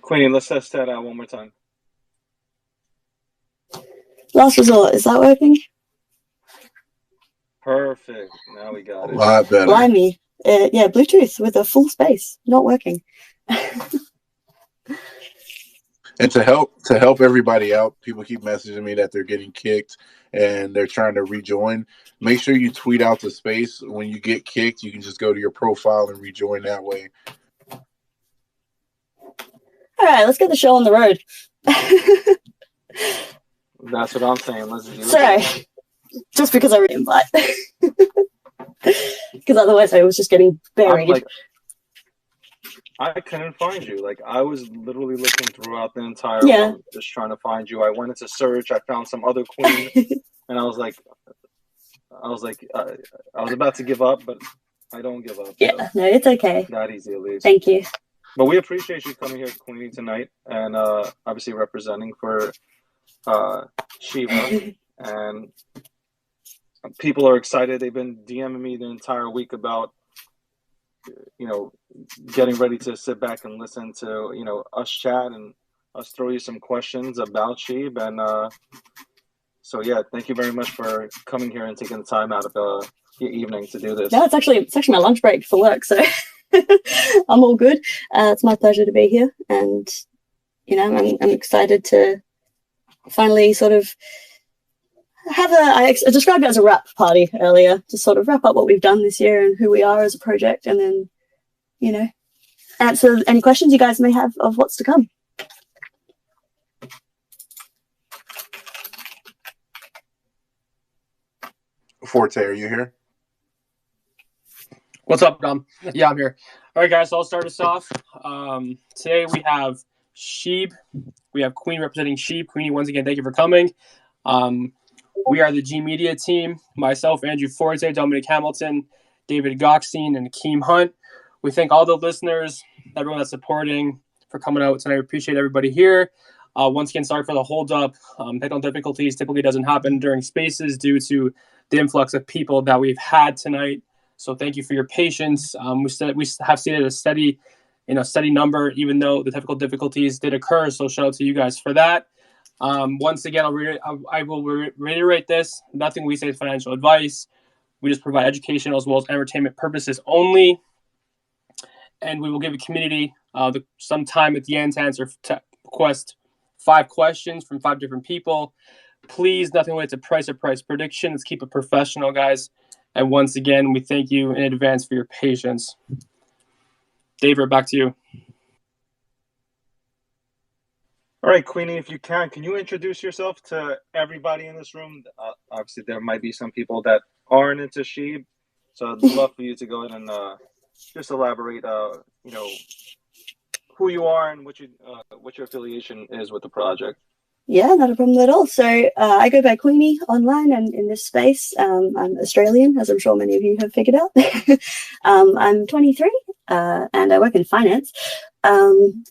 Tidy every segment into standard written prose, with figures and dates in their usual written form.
Queenie, let's test that out one more time. Last resort, is that working? Perfect. Now we got it. A lot better. Blimey. Yeah, Bluetooth with a full space, not working. And to help everybody out, people keep messaging me that they're getting kicked and they're trying to rejoin. Make sure you tweet out the space. When you get kicked, you can just go to your profile and rejoin that way. All right, let's get the show on the road. That's what I'm saying. Let's do it. Sorry, just because I re-invite. Because otherwise I was just getting buried. I couldn't find you. Like, I was literally looking throughout the entire room, just trying to find you. I went into search. I found some other queen, and I was about to give up, but I don't give up. Yeah, so. No, it's okay. Not easy, at least. Thank you. But we appreciate you coming here, Queenie, tonight, and obviously representing for Shiba. And people are excited. They've been DMing me the entire week about, getting ready to sit back and listen to, us chat and us throw you some questions about Shib. And so, yeah, thank you very much for coming here and taking the time out of your evening to do this. No, it's actually my lunch break for work, so I'm all good. It's my pleasure to be here, and I'm excited to finally sort of have I described it as a wrap party earlier, to sort of wrap up what we've done this year and who we are as a project, and then answer any questions you guys may have of what's to come. Forte, are you here? What's up, Dom? Yeah, I'm here. All right, guys, so I'll start us off. Today we have Shib. We have Queen representing Shib. Queenie, once again, thank you for coming. We are the G Media team. Myself, Andrew Forte, Dominic Hamilton, David Gockstein, and Akeem Hunt. We thank all the listeners, everyone that's supporting, for coming out tonight. We appreciate everybody here. Once again, sorry for the hold-up. Technical difficulties typically doesn't happen during spaces due to the influx of people that we've had tonight. So thank you for your patience. We have seen it a steady number, even though the technical difficulties did occur. So shout out to you guys for that. Once again, I will reiterate this. Nothing we say is financial advice. We just provide educational as well as entertainment purposes only. And we will give the community some time at the end to request 5 questions from 5 different people. Please, nothing related to price or price prediction. Let's keep it professional, guys. And once again, we thank you in advance for your patience. David, back to you. All right, Queenie, if you can you introduce yourself to everybody in this room? Obviously, there might be some people that aren't into Shib, so I'd love for you to go ahead and just elaborate, who you are and what your affiliation is with the project. Yeah, not a problem at all. So I go by Queenie online and in this space. I'm Australian, as I'm sure many of you have figured out. I'm 23 and I work in finance,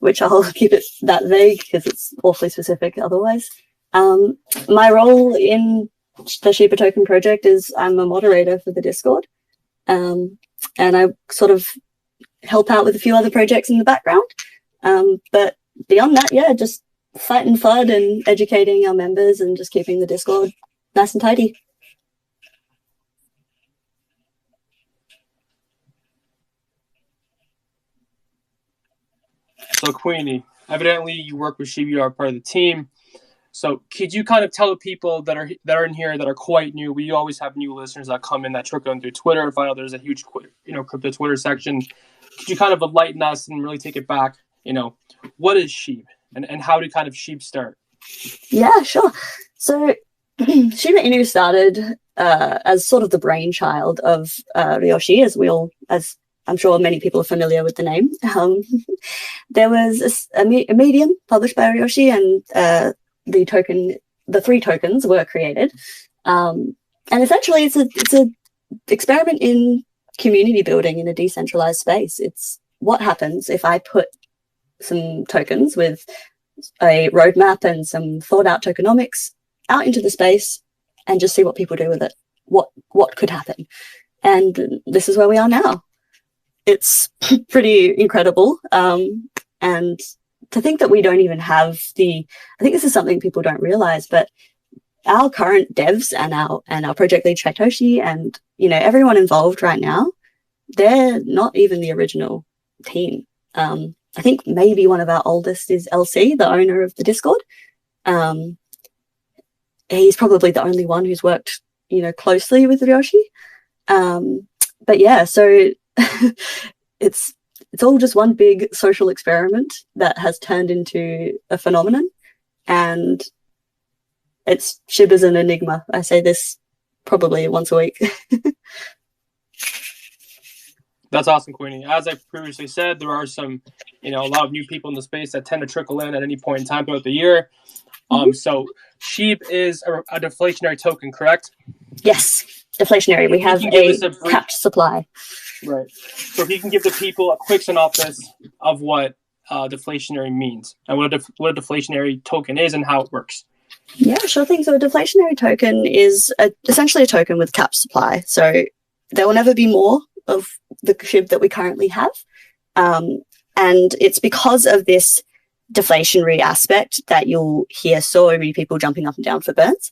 which I'll keep it that vague because it's awfully specific otherwise. My role in the ShibToken project is I'm a moderator for the Discord. And I sort of help out with a few other projects in the background. But beyond that, yeah, just fighting FUD and educating our members and just keeping the Discord nice and tidy. So Queenie, evidently you work with Shib, you are part of the team. So could you kind of tell the people that are in here that are quite new? We always have new listeners that come in that trickle in through Twitter and find out there's a huge crypto Twitter section. Could you kind of enlighten us and really take it back? What is Shib and how did kind of Shib start? Yeah, sure. So Shiba Inu started as sort of the brainchild of Ryoshi, as I'm sure many people are familiar with the name. There was a medium published by Ryoshi, and the 3 tokens were created. And essentially it's a experiment in community building in a decentralized space. It's what happens if I put some tokens with a roadmap and some thought out tokenomics out into the space and just see what people do with it. What could happen? And this is where we are now. It's pretty incredible. And to think that we don't even have I think this is something people don't realize, but our current devs and our project lead Shytoshi and, you know, everyone involved right now, they're not even the original team. I think maybe one of our oldest is LC, the owner of the Discord. He's probably the only one who's worked, you know, closely with Ryoshi. But yeah, so it's all just one big social experiment that has turned into a phenomenon, and Shib is an enigma. I say this probably once a week. That's awesome, Queenie. As I previously said, there are some, you know, a lot of new people in the space that tend to trickle in at any point in time throughout the year. So Shib is a deflationary token, correct? Yes, deflationary. We have a capped supply. Right. So if you can give the people a quick synopsis of what deflationary means and what a deflationary token is and how it works. Yeah, sure thing. So a deflationary token is essentially a token with capped supply. So there will never be more of the Shib that we currently have. And it's because of this deflationary aspect that you'll hear so many people jumping up and down for burns,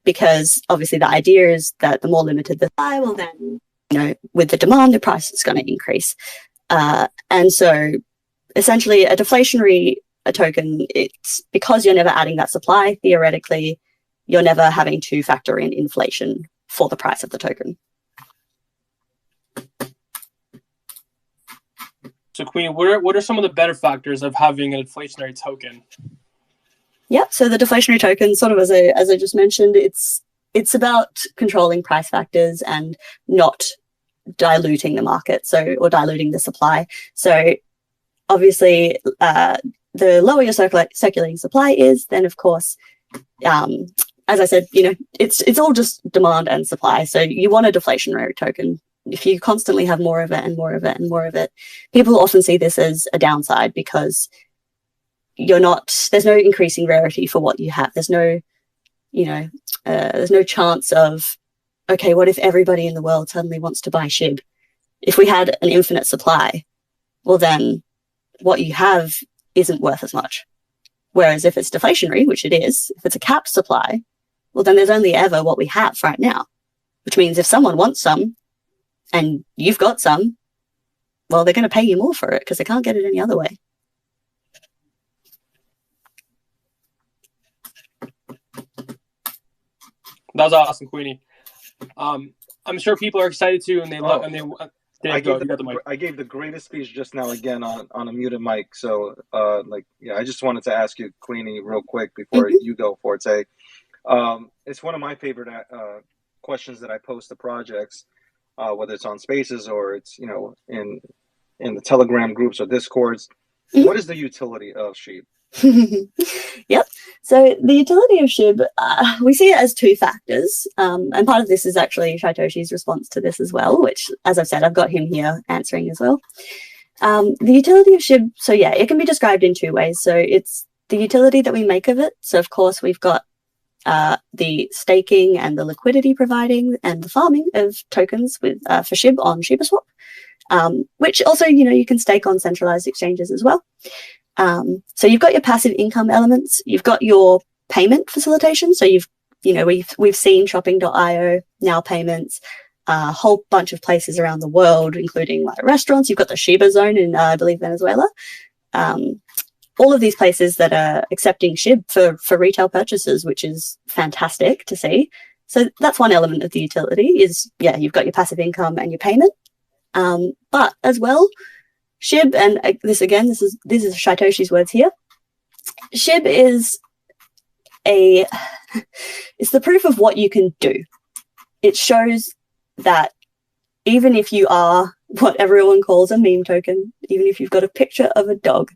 because obviously the idea is that the more limited the supply, well then, you know, with the demand, the price is going to increase. And so essentially a deflationary token, it's because you're never adding that supply, theoretically, you're never having to factor in inflation for the price of the token. So, Queen, what are some of the better factors of having a deflationary token? Yeah, so the deflationary token, sort of as I just mentioned, it's about controlling price factors and not diluting the market, or diluting the supply. So obviously, the lower your circulating supply is, then of course, as I said, you know, it's all just demand and supply. So you want a deflationary token. If you constantly have more of it and more of it and more of it, people often see this as a downside because there's no increasing rarity for what you have. There's no, you know, there's no chance of, okay, what if everybody in the world suddenly wants to buy Shib? If we had an infinite supply, well then what you have isn't worth as much. Whereas if it's deflationary, which it is, if it's a capped supply, well then there's only ever what we have right now, which means if someone wants some, and you've got some, well, they're going to pay you more for it because they can't get it any other way. That was awesome, Queenie. I'm sure people are excited too, and they love. And I gave the greatest speech just now again on a muted mic. So, I just wanted to ask you, Queenie, real quick before you go for it. It's one of my favorite questions that I post to projects. Whether it's on Spaces or it's, you know, in the Telegram groups or Discords. What is the utility of Shib? Yep. So the utility of Shib, we see it as two factors. And part of this is actually Shytoshi's response to this as well, which, as I've said, I've got him here answering as well. The utility of Shib, so yeah, it can be described in two ways. So it's the utility that we make of it. So of course we've got the staking and the liquidity providing and the farming of tokens for Shib on ShibaSwap, which also, you know, you can stake on centralized exchanges as well. So you've got your passive income elements, you've got your payment facilitation. So we've seen shopping.io, now payments, a whole bunch of places around the world, including like restaurants. You've got the Shiba zone in, I believe, Venezuela. All of these places that are accepting Shib for retail purchases, which is fantastic to see. So that's one element of the utility is, yeah, you've got your passive income and your payment. But as well, Shib, and this is Shytoshi's words here. Shib is it's the proof of what you can do. It shows that even if you are what everyone calls a meme token, even if you've got a picture of a dog,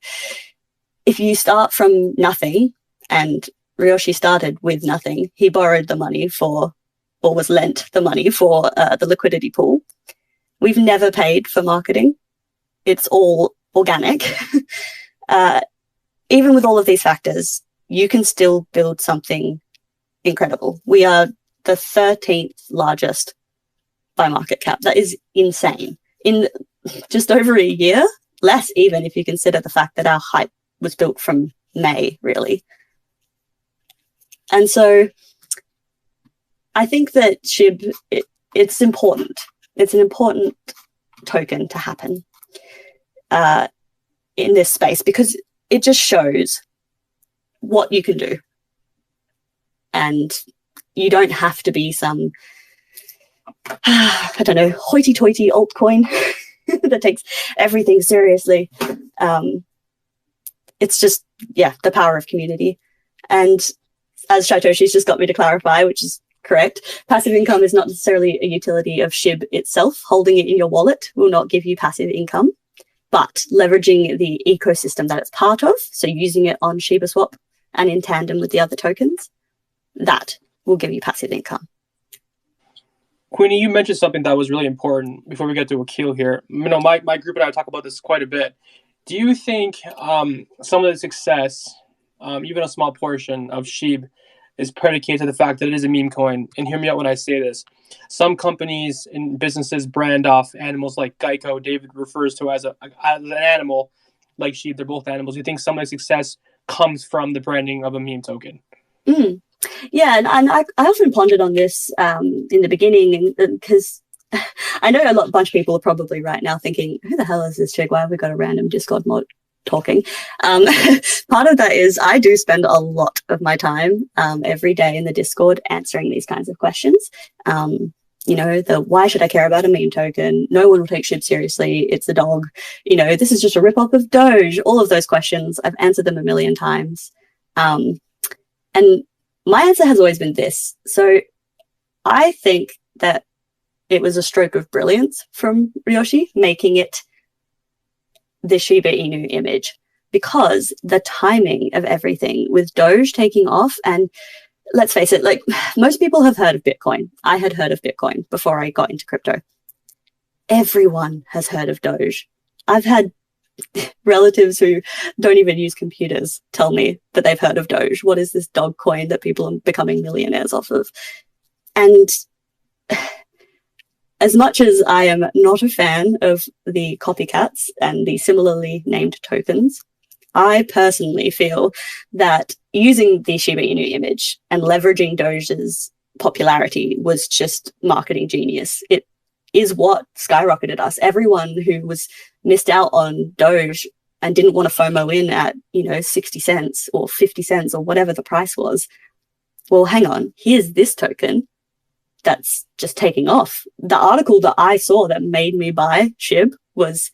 if you start from nothing, and Ryoshi started with nothing, he borrowed the money or was lent the money for the liquidity pool. We've never paid for marketing. It's all organic. Even with all of these factors, you can still build something incredible. We are the 13th largest by market cap. That is insane. In just over a year, less even if you consider the fact that our hype was built from May, really. And so I think that Shib, it's important. It's an important token to happen in this space, because it just shows what you can do. And you don't have to be some, I don't know, hoity-toity altcoin that takes everything seriously. It's just, yeah, the power of community. And as Shaitoshi's just got me to clarify, which is correct, passive income is not necessarily a utility of Shib itself. Holding it in your wallet will not give you passive income, but leveraging the ecosystem that it's part of, so using it on ShibaSwap and in tandem with the other tokens, that will give you passive income. Queenie, you mentioned something that was really important before we get to Akil here. You know, my group and I talk about this quite a bit. Do you think some of the success, even a small portion of Shib, is predicated to the fact that it is a meme coin? And hear me out when I say this. Some companies and businesses brand off animals like Geico. David refers to as an animal like Shib. They're both animals. You think some of the success comes from the branding of a meme token? Yeah, and I often pondered on this in the beginning, because I know a bunch of people are probably right now thinking, who the hell is this chick? Why have we got a random Discord mod talking? Part of that is I do spend a lot of my time every day in the Discord answering these kinds of questions. You know, why should I care about a meme token? No one will take Shib seriously. It's a dog. You know, this is just a rip-off of Doge. All of those questions, I've answered them a million times. And my answer has always been this. So I think that it was a stroke of brilliance from Ryoshi making it the Shiba Inu image, because the timing of everything with Doge taking off, and let's face it, like, most people have heard of Bitcoin. I had heard of Bitcoin before I got into crypto. Everyone has heard of Doge. I've had relatives who don't even use computers tell me that they've heard of Doge. What is this dog coin that people are becoming millionaires off of? And as much as I am not a fan of the copycats and the similarly named tokens, I personally feel that using the Shiba Inu image and leveraging Doge's popularity was just marketing genius. It is what skyrocketed us. Everyone who was missed out on Doge and didn't want to FOMO in at, 60 cents or 50 cents or whatever the price was, well, hang on, here's this token that's just taking off. The article that I saw that made me buy Shib was,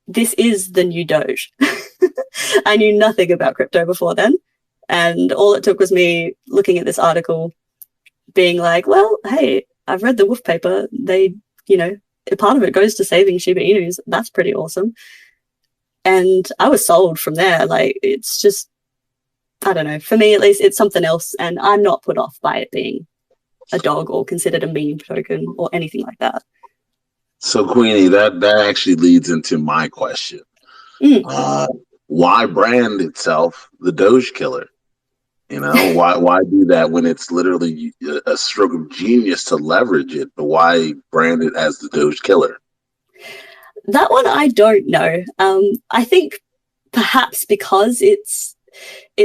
this is the new Doge. I knew nothing about crypto before then. And all it took was me looking at this article being like, well, hey, I've read the Wolf paper. They, part of it goes to saving Shiba Inus. That's pretty awesome. And I was sold from there. Like, it's just, I don't know, for me at least, it's something else. And I'm not put off by it being a dog or considered a meme token or anything like that. So, Queenie, that actually leads into my question. Why brand itself the Doge Killer? Why do that when it's literally a stroke of genius to leverage it? But why brand it as the Doge Killer? That one I don't know. I think perhaps because it's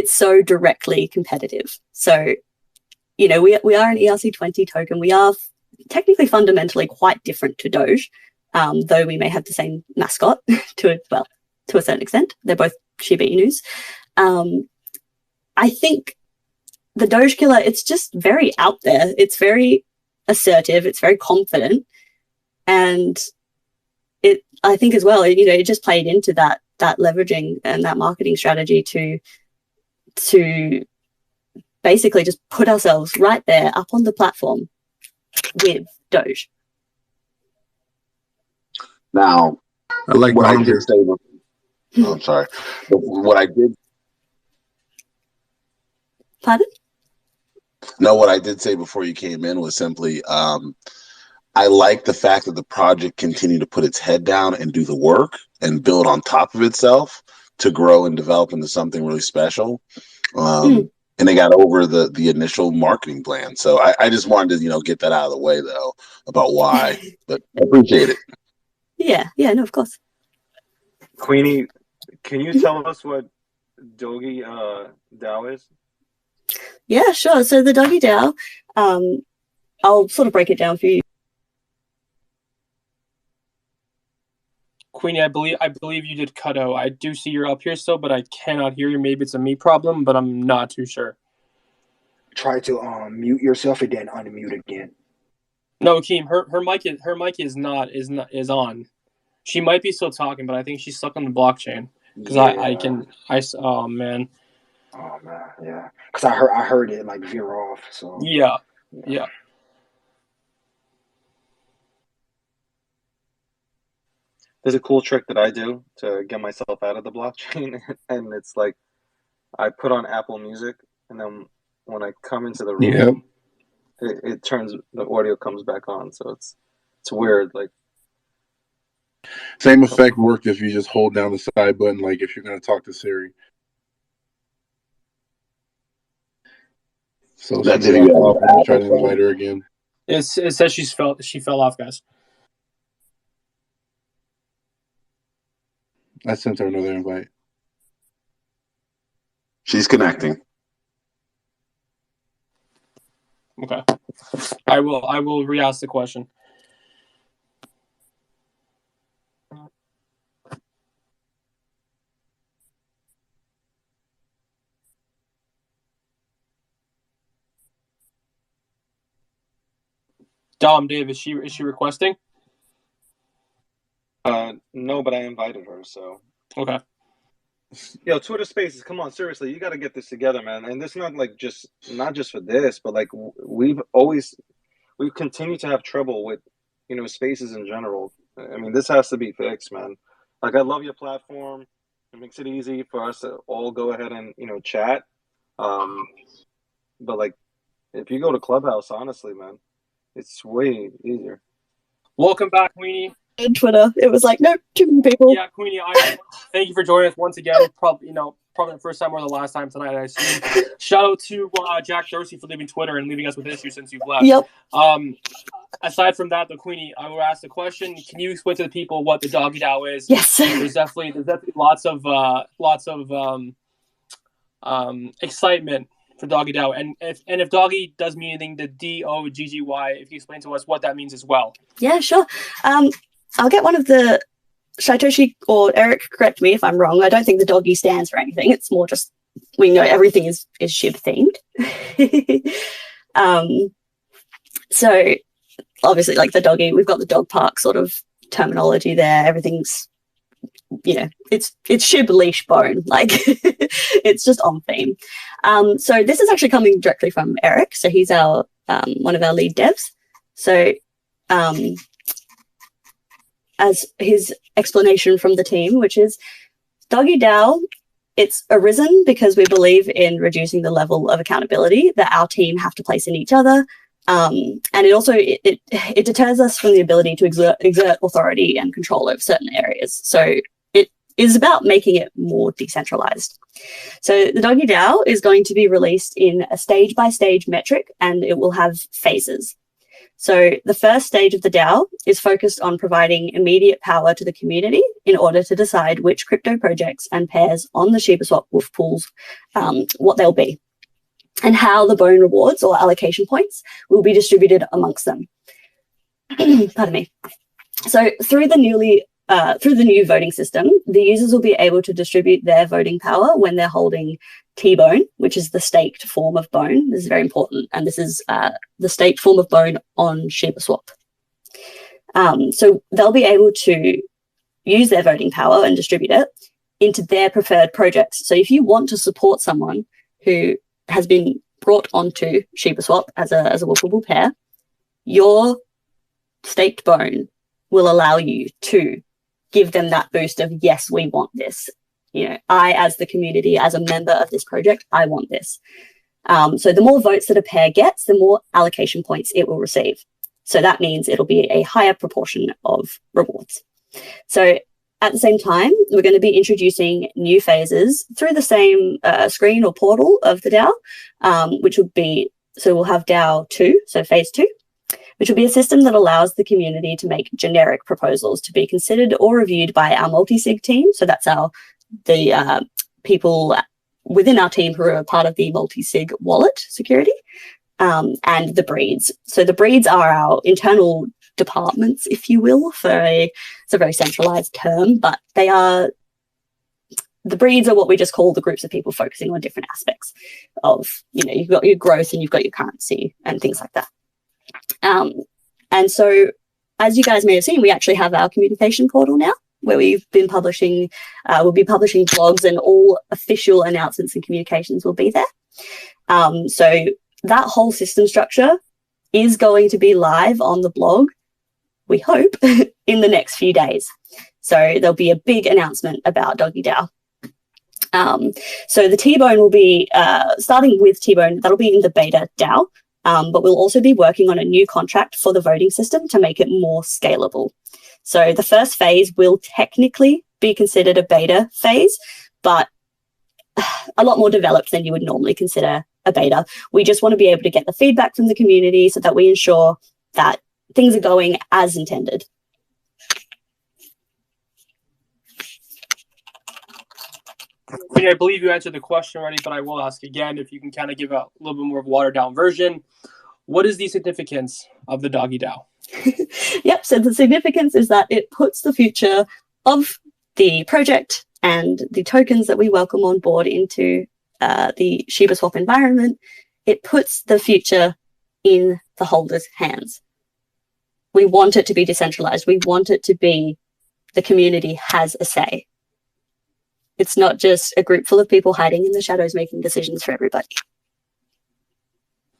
so directly competitive. So, we are an ERC20 token. We are technically fundamentally quite different to Doge, though we may have the same mascot to a certain extent. They're both Shiba Inus. I think the Doge Killer, it's just very out there. It's very assertive. It's very confident. And I think as well, it just played into that leveraging and that marketing strategy to basically just put ourselves right there up on the platform with Doge. Now, I like what what I did say. I'm sorry. But what I did. Pardon? No, what I did say before you came in was simply, I like the fact that the project continued to put its head down and do the work and build on top of itself to grow and develop into something really special. And they got over the initial marketing plan. So I just wanted to, get that out of the way, though, about why. But I appreciate it. Yeah, no, of course. Queenie, can you tell us what Doggie DAO is? Yeah, sure. So the Doggie DAO, I'll sort of break it down for you. Queenie, I believe you did cut out. I do see you're up here still, but I cannot hear you. Maybe it's a me problem, but I'm not too sure. Try to mute yourself and then unmute again. No, Akeem, her mic is on. She might be still talking, but I think she's stuck on the blockchain. Because oh man. Oh man, yeah. Because I heard it like veer off. So yeah. There's a cool trick that I do to get myself out of the blockchain, and it's like I put on Apple Music, and then when I come into the room, it turns, the audio comes back on. So it's weird. Like, same effect worked if you just hold down the side button, like if you're going to talk to Siri. So that didn't go off. Try to invite her again. It says she fell off, guys. I sent her another invite. She's connecting. Okay. I will re-ask the question. Dave, is she requesting? No, but I invited her, so. Okay. Yo, Twitter Spaces, come on, seriously, you got to get this together, man. And this not just for this, but like we've continued to have trouble with, Spaces in general. I mean, this has to be fixed, man. Like, I love your platform. It makes it easy for us to all go ahead and chat. But like, if you go to Clubhouse, honestly, man, it's way easier. Welcome back, Queenie. Twitter, it was like, nope, too many people. Yeah, Queenie, I thank you for joining us once again. Probably the first time or the last time tonight, I assume. Shout out to Jack Dorsey for leaving Twitter and leaving us with issues since you've left. Yep. Aside from that, though, Queenie, I will ask the question: can you explain to the people what the Doggie DAO is? Yes. There's definitely lots of excitement for Doggie DAO, and if Doggie does mean anything, the DOGGY, if you explain to us what that means as well. Yeah, sure. I'll get one of the Shytoshi or Eric, correct me if I'm wrong. I don't think the Doggie stands for anything. It's more just we know everything is Shib themed. So obviously, like the Doggie, we've got the dog park sort of terminology there. Everything's, it's Shib leash bone. Like it's just on theme. So this is actually coming directly from Eric. So he's our one of our lead devs. So as his explanation from the team, which is Doggie DAO, it's arisen because we believe in reducing the level of accountability that our team have to place in each other. And it also, it deters us from the ability to exert authority and control over certain areas. So it is about making it more decentralized. So the Doggie DAO is going to be released in a stage-by-stage metric, and it will have phases. So the first stage of the DAO is focused on providing immediate power to the community in order to decide which crypto projects and pairs on the ShibaSwap Wolf pools, what they'll be, and how the bone rewards or allocation points will be distributed amongst them. Pardon me. So through the new voting system, the users will be able to distribute their voting power when they're holding T-bone, which is the staked form of bone. This is very important, and this is the staked form of bone on ShibaSwap. So they'll be able to use their voting power and distribute it into their preferred projects. So if you want to support someone who has been brought onto ShibaSwap as a wolfable pair, your staked bone will allow you to give them that boost of, yes, we want this. I, as the community, as a member of this project, I want this. So the more votes that a pair gets, the more allocation points it will receive. So that means it'll be a higher proportion of rewards. So at the same time, we're going to be introducing new phases through the same screen or portal of the DAO, which would be, so we'll have DAO 2, so phase 2, which will be a system that allows the community to make generic proposals to be considered or reviewed by our multi-sig team. So that's the people within our team who are a part of the multi-sig wallet security, and the breeds. So the breeds are our internal departments, if you will, it's a very centralized term, but the breeds are what we just call the groups of people focusing on different aspects of, you've got your growth and you've got your currency and things like that. And so, as you guys may have seen, we actually have our communication portal now, where we'll be publishing blogs, and all official announcements and communications will be there. So that whole system structure is going to be live on the blog, we hope, in the next few days. So there'll be a big announcement about Doggie DAO. So the T-Bone will be, starting with T-Bone, that'll be in the beta DAO, but we'll also be working on a new contract for the voting system to make it more scalable. So the first phase will technically be considered a beta phase, but a lot more developed than you would normally consider a beta. We just want to be able to get the feedback from the community so that we ensure that things are going as intended. I believe you answered the question already, but I will ask again if you can kind of give a little bit more of a watered down version. What is the significance of the Doggie DAO? Yep, so the significance is that it puts the future of the project and the tokens that we welcome on board into the Shiba Swap environment. It puts the future in the holder's hands. We want it to be decentralized. We want it to be the community has a say. It's not just a group full of people hiding in the shadows making decisions for everybody.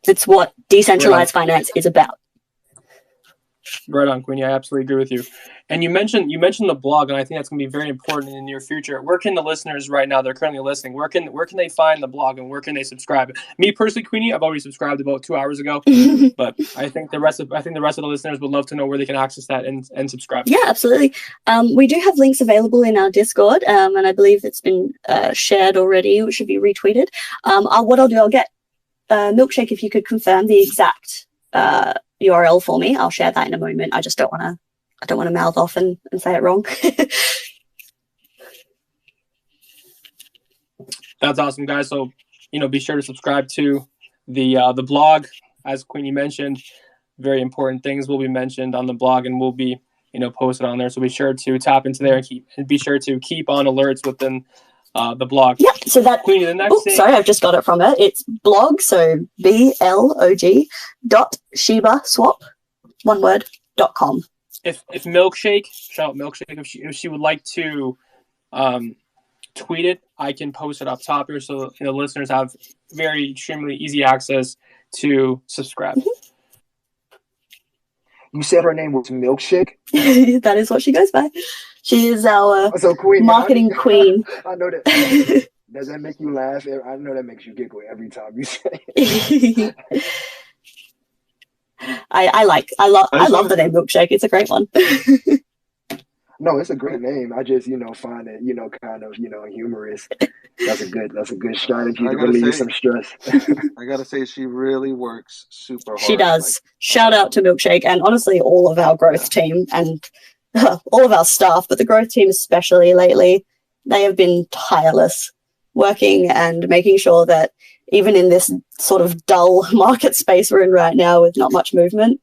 It's what decentralized finance is about. Right on, Queenie. I absolutely agree with you. And you mentioned the blog, and I think that's going to be very important in the near future. Where can the listeners right now, they're currently listening, where can they find the blog, and where can they subscribe? Me personally, Queenie, I've already subscribed about 2 hours ago, but I think the rest of the listeners would love to know where they can access that and subscribe. Yeah, absolutely. We do have links available in our Discord, and I believe it's been shared already. It should be retweeted. What I'll do, I'll get Milkshake, if you could confirm the exact URL for me. I'll share that in a moment. I just don't want to mouth off and say it wrong. That's awesome, guys. So, be sure to subscribe to the blog. As Queenie mentioned, very important things will be mentioned on the blog and will be, posted on there. So be sure to tap into there and be sure to keep on alerts within the blog. Yeah, so that Queenie, the next thing. Sorry, I've just got it from her. It's blog, so blog.shibaswap, one word, .com. If Milkshake, shout out Milkshake, if she would like to tweet it, I can post it up top here so listeners have very extremely easy access to subscribe. You said her name was Milkshake? That is what she goes by. She is our queen, marketing queen. I know that. Does that make you laugh? I know that makes you giggle every time you say it. I love the name Milkshake. It's a great one. No, it's a great name. I just, find it, kind of, humorous. That's a good strategy to relieve some stress. I gotta say, she really works super hard. She does. Shout out to Milkshake, and honestly, all of our growth team and all of our staff, but the growth team especially lately, they have been tireless, working and making sure that even in this sort of dull market space we're in right now with not much movement,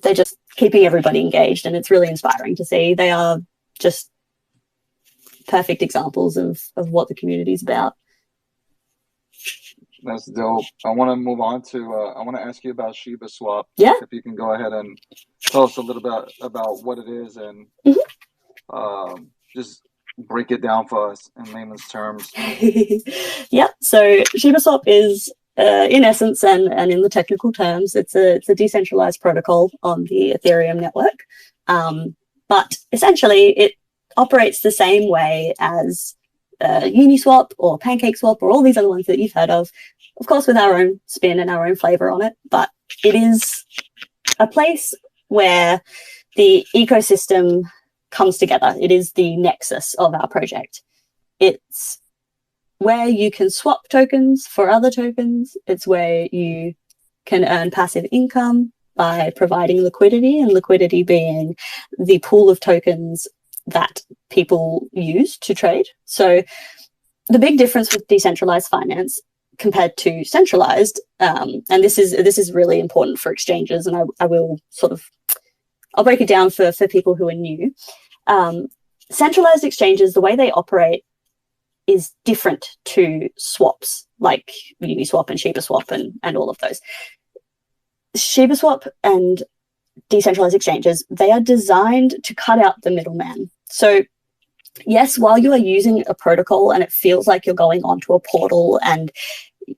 they're just keeping everybody engaged, and it's really inspiring to see. They are just perfect examples of what the community is about. That's dope. I want to move on to, I want to ask you about Shiba Swap. Yeah. If you can go ahead and tell us a little bit about what it is and just break it down for us in layman's terms. Yeah. So Shiba Swap is, in essence and in the technical terms, it's a decentralized protocol on the Ethereum network. But essentially, it operates the same way as Uniswap or PancakeSwap or all these other ones that you've heard of course, with our own spin and our own flavor on it. But it is a place where the ecosystem comes together. It is the nexus of our project. It's where you can swap tokens for other tokens. It's where you can earn passive income by providing liquidity, and liquidity being the pool of tokens that people use to trade. So the big difference with decentralized finance compared to centralized, and this is really important for exchanges, and I will I'll break it down for people who are new. Centralized exchanges, the way they operate is different to swaps like Uniswap and ShibaSwap and all of those. ShibaSwap and decentralized exchanges, they are designed to cut out the middleman. So yes, while you are using a protocol and it feels like you're going onto a portal and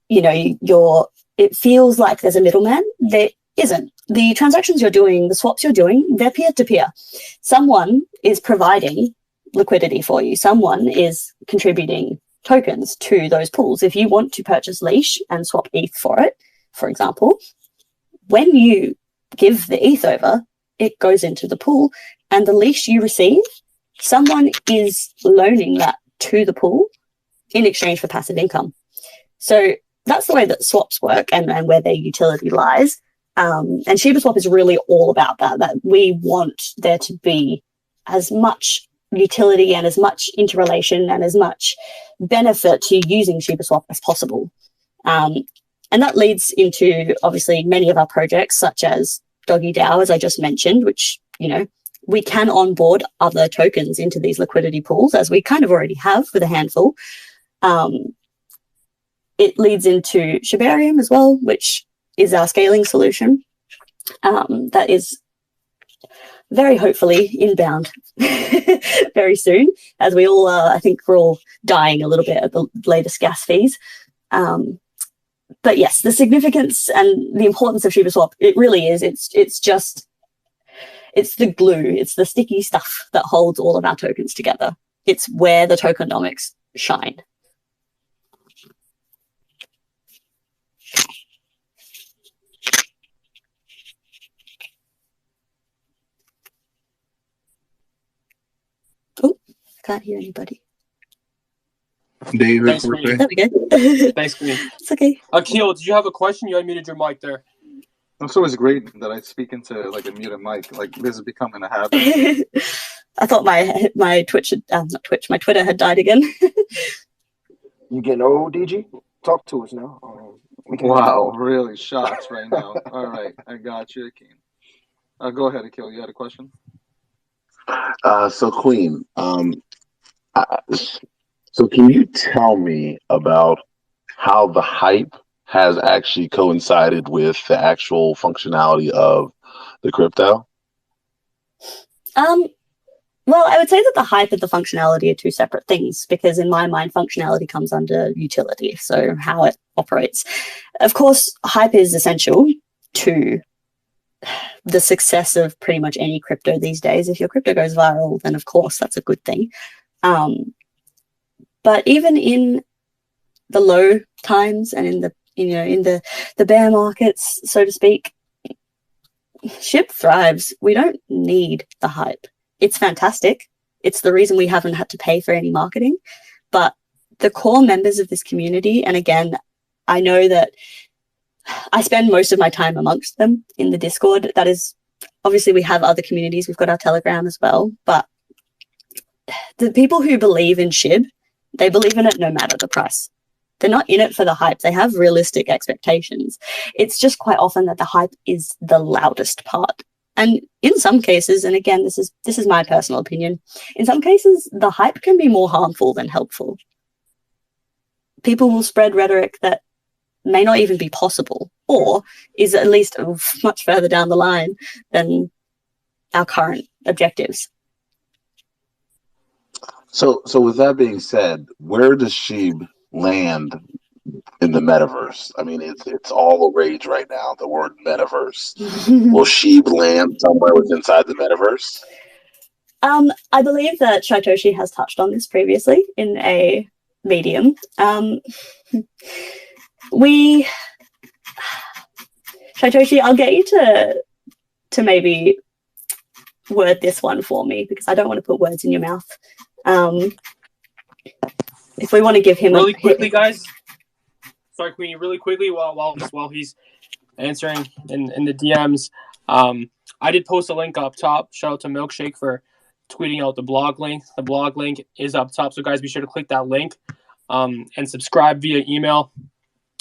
it feels like there's a middleman, there isn't. The transactions you're doing, the swaps you're doing, they're peer-to-peer. Someone is providing liquidity for you. Someone is contributing tokens to those pools. If you want to purchase Leash and swap ETH for it, for example, when you give the ETH over, it goes into the pool, and the Leash you receive, someone is loaning that to the pool in exchange for passive income. So that's the way that swaps work and where their utility lies. And ShibaSwap is really all about that we want there to be as much utility and as much interrelation and as much benefit to using ShibaSwap as possible. And that leads into, obviously, many of our projects, such as Doggie DAO, as I just mentioned, which, we can onboard other tokens into these liquidity pools, as we kind of already have with a handful. It leads into Shibarium as well, which is our scaling solution that is very hopefully inbound very soon, as we all I think we're all dying a little bit at the latest gas fees. But yes, the significance and the importance of ShibaSwap, it really is. It's the glue. It's the sticky stuff that holds all of our tokens together. It's where the tokenomics shine. Oh, I can't hear anybody. David, Thanks, Queen. There we go. Thanks, Queen. It's okay. Akil, did you have a question? You unmuted your mic there. It's always great that I speak into like a muted mic. Like this is becoming a habit. I thought my Twitch had, not Twitch, my Twitter had died again. You getting old, DG? Talk to us now. Wow, really shots right now. All right, I got you, Akeen. Go ahead, Akil. You had a question? So Queen, so can you tell me about how the hype has actually coincided with the actual functionality of the crypto? Well, I would say that the hype and the functionality are two separate things, because in my mind, functionality comes under utility, so how it operates. Of course, hype is essential to the success of pretty much any crypto these days. If your crypto goes viral, then of course that's a good thing. But even in the low times and in the the bear markets, so to speak, Shib thrives. We don't need the hype. It's fantastic. It's the reason we haven't had to pay for any marketing. But the core members of this community, and again, I know that I spend most of my time amongst them in the Discord. That is, obviously we have other communities. We've got our Telegram as well. But the people who believe in Shib, they believe in it no matter the price. They're not in it for the hype. They have realistic expectations. It's just quite often that the hype is the loudest part. And in some cases, and again, this is my personal opinion, in some cases, the hype can be more harmful than helpful. People will spread rhetoric that may not even be possible, or is at least much further down the line than our current objectives. So with that being said, where does Shib land in the metaverse? I mean, it's all the rage right now, the word metaverse. Will Shib land somewhere inside the metaverse? I believe that Shytoshi has touched on this previously in a medium. Shytoshi, I'll get you to maybe word this one for me, because I don't want to put words in your mouth. If we want to give him really quickly, guys. Sorry, Queenie. Really quickly, while he's answering in the DMs, I did post a link up top. Shout out to Milkshake for tweeting out the blog link. The blog link is up top, so guys, be sure to click that link. and subscribe via email.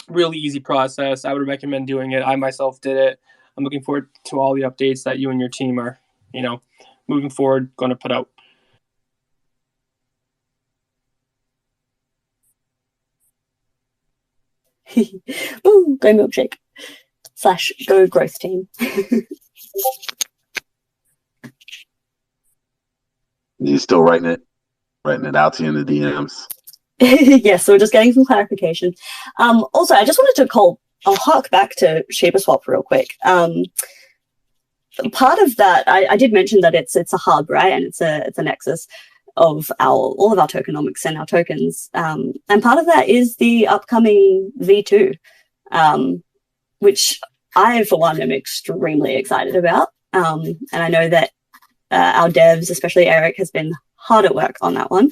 Really easy process. I would recommend doing it. I myself did it. I'm looking forward to all the updates that you and your team are, moving forward, going to put out. Ooh, go milkshake / go growth team. You still writing it out to you in the DMs? Yes, so we're just getting some clarification. Also, I just wanted to I'll hark back to ShibaSwap real quick. Part of that, I did mention that it's a hub, right? And it's a nexus of all of our tokenomics and our tokens. And part of that is the upcoming V2, which I, for one, am extremely excited about. And I know that our devs, especially Eric, has been hard at work on that one.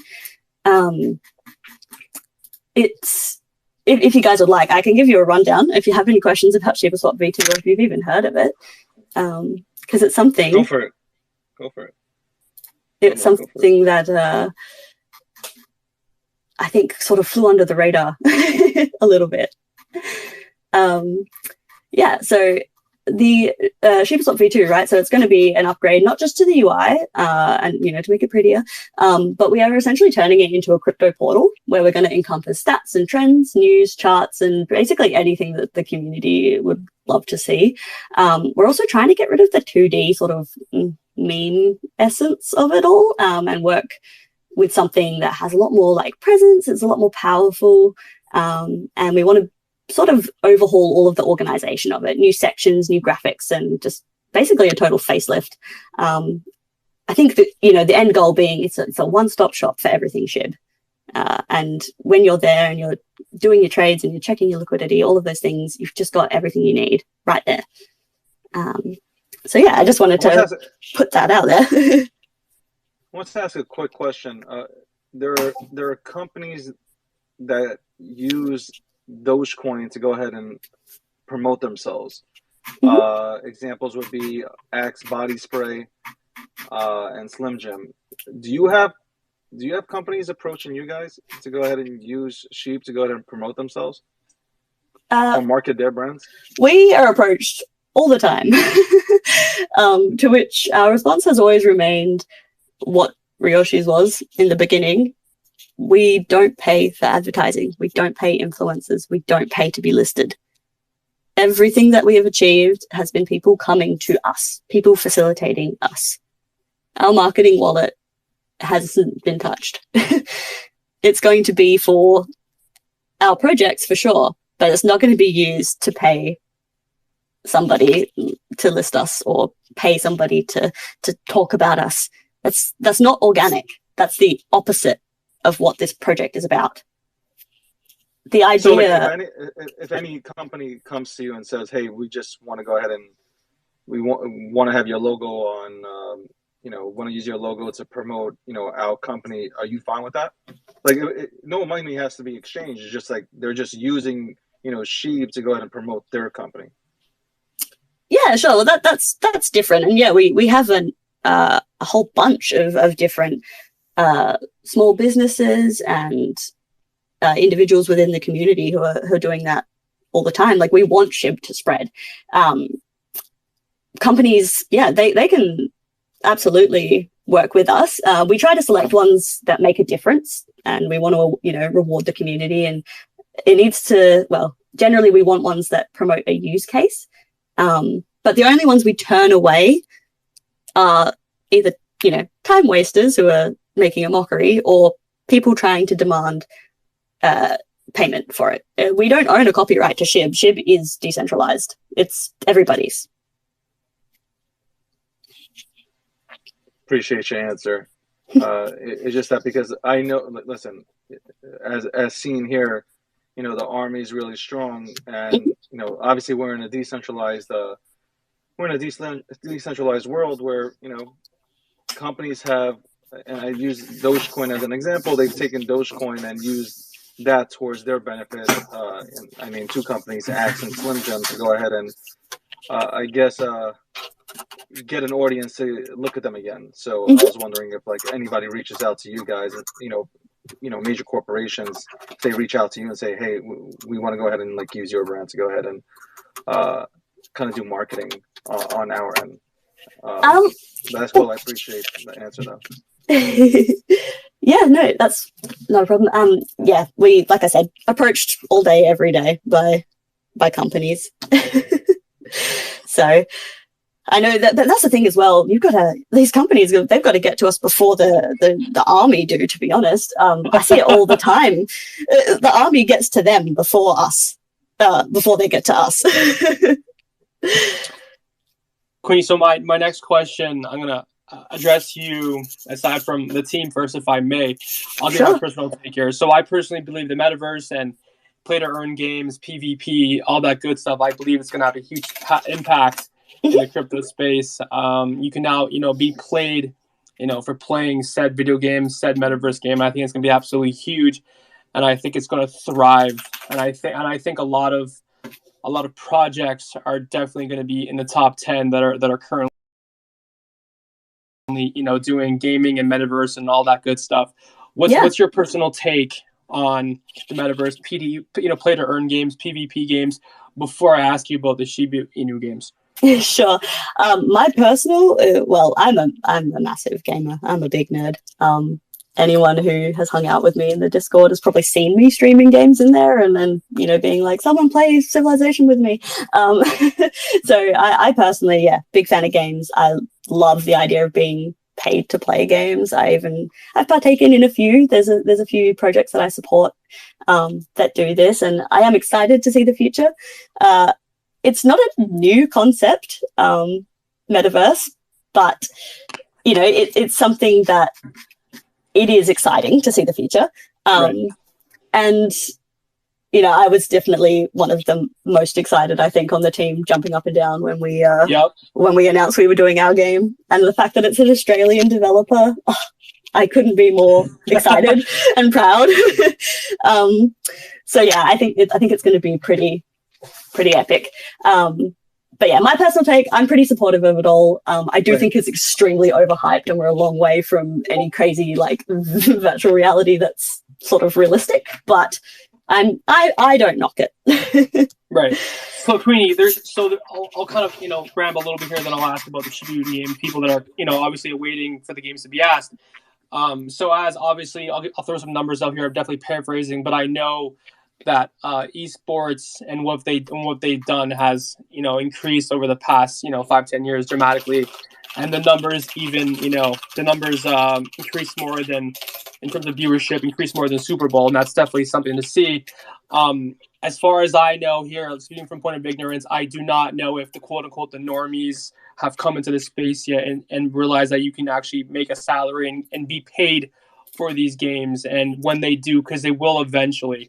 If you guys would like, I can give you a rundown if you have any questions about ShibaSwap V2 or if you've even heard of it. Because it's something. Go for it. It's something that I think sort of flew under the radar a little bit. Yeah, so the ShibaSwap V2, right? So it's going to be an upgrade, not just to the UI and, to make it prettier, but we are essentially turning it into a crypto portal where we're going to encompass stats and trends, news, charts, and basically anything that the community would love to see. We're also trying to get rid of the 2D sort of meme essence of it all and work with something that has a lot more like presence, it's a lot more powerful, and we want to sort of overhaul all of the organization of it, new sections, new graphics, and just basically a total facelift. I think that, the end goal being it's a one-stop shop for everything Shib. And when you're there and you're doing your trades and you're checking your liquidity, all of those things, you've just got everything you need right there. So yeah, I just wanted to put that out there. I want to ask a quick question. There are companies that use Dogecoin to go ahead and promote themselves. Examples would be Axe Body Spray and Slim Jim. Do you have companies approaching you guys to go ahead and use Shib to go ahead and promote themselves or market their brands? We are approached all the time, to which our response has always remained what Ryoshi's was in the beginning. We don't pay for advertising. We don't pay influencers. We don't pay to be listed. Everything that we have achieved has been people coming to us, people facilitating us. Our marketing wallet hasn't been touched. It's going to be for our projects for sure, but it's not going to be used to pay somebody to list us or pay somebody to talk about us. That's not organic. That's the opposite of what this project is about. The idea. So if any company comes to you and says, "Hey, we just want to go ahead and we want to have your logo on, want to use your logo to promote, our company," are you fine with that? Like, no money has to be exchanged. It's just like they're just using, Shib to go ahead and promote their company. Yeah, sure. Well, that's different, and yeah, we have a whole bunch of different small businesses and individuals within the community who are doing that all the time. Like, we want Shib to spread. Companies, yeah, they can absolutely work with us. We try to select ones that make a difference, and we want to, reward the community. And it needs to, generally we want ones that promote a use case. But the only ones we turn away are either, time wasters who are making a mockery or people trying to demand payment for it. We don't own a copyright to Shib. Shib is decentralized. It's everybody's. Appreciate your answer. It's just that because I know, listen, as seen here, the army is really strong, and obviously we're in a decentralized world where companies have, and I use Dogecoin as an example. They've taken Dogecoin and used that towards their benefit. Two companies, Axe and Slim Jim, to go ahead and I guess get an audience to look at them again. So I was wondering if anybody reaches out to you guys, major corporations, they reach out to you and say, hey, we want to go ahead and like use your brand to go ahead and kind of do marketing on our end. That's cool. I appreciate the answer though. Yeah, no, that's not a problem. Yeah, we, like I said, approached all day, every day by companies. So I know that's the thing as well. These companies, they've got to get to us before the army do, to be honest. I see it all the time. The army gets to them before us, before they get to us. Queenie, so my next question, I'm going to address you aside from the team first, if I may. I'll give my personal take here. So I personally believe the metaverse and play-to-earn games, PvP, all that good stuff, I believe it's going to have a huge impact in the crypto space. You can now, be played, for playing said video game, said metaverse game. I think it's going to be absolutely huge, and I think it's going to thrive. And I think a lot of projects are definitely going to be in the top 10 that are currently, doing gaming and metaverse and all that good stuff. What's your personal take on the metaverse, play to earn games, PvP games, before I ask you about the Shib Inu games? Sure. My personal, I'm a massive gamer. I'm a big nerd. Anyone who has hung out with me in the Discord has probably seen me streaming games in there, and then being like, someone play Civilization with me. So I personally, big fan of games. I love the idea of being paid to play games. I've partaken in a few. There's a few projects that I support that do this, and I am excited to see the future. It's not a new concept, metaverse, but it's something that it is exciting to see the future. Right. And I was definitely one of the most excited, I think, on the team, jumping up and down when we announced we were doing our game, and the fact that it's an Australian developer, I couldn't be more excited and proud. So yeah, I think it's going to be pretty epic. But yeah, my personal take, I'm pretty supportive of it all. I do think it's extremely overhyped, and we're a long way from any crazy like virtual reality that's sort of realistic, but I don't knock it. Right. So Queenie, I'll kind of ramble a little bit here, then I'll ask about the Shib game. People that are obviously waiting for the games to be asked. So as obviously I'll throw some numbers out here. I'm definitely paraphrasing, but I know that esports and what they've done has increased over the past 5-10 years dramatically, and the numbers even increased more than, in terms of viewership, increased more than Super Bowl, and that's definitely something to see. As far as I know here, speaking from point of ignorance, I do not know if the quote-unquote the normies have come into this space yet and realize that you can actually make a salary and be paid for these games, and when they do, because they will eventually.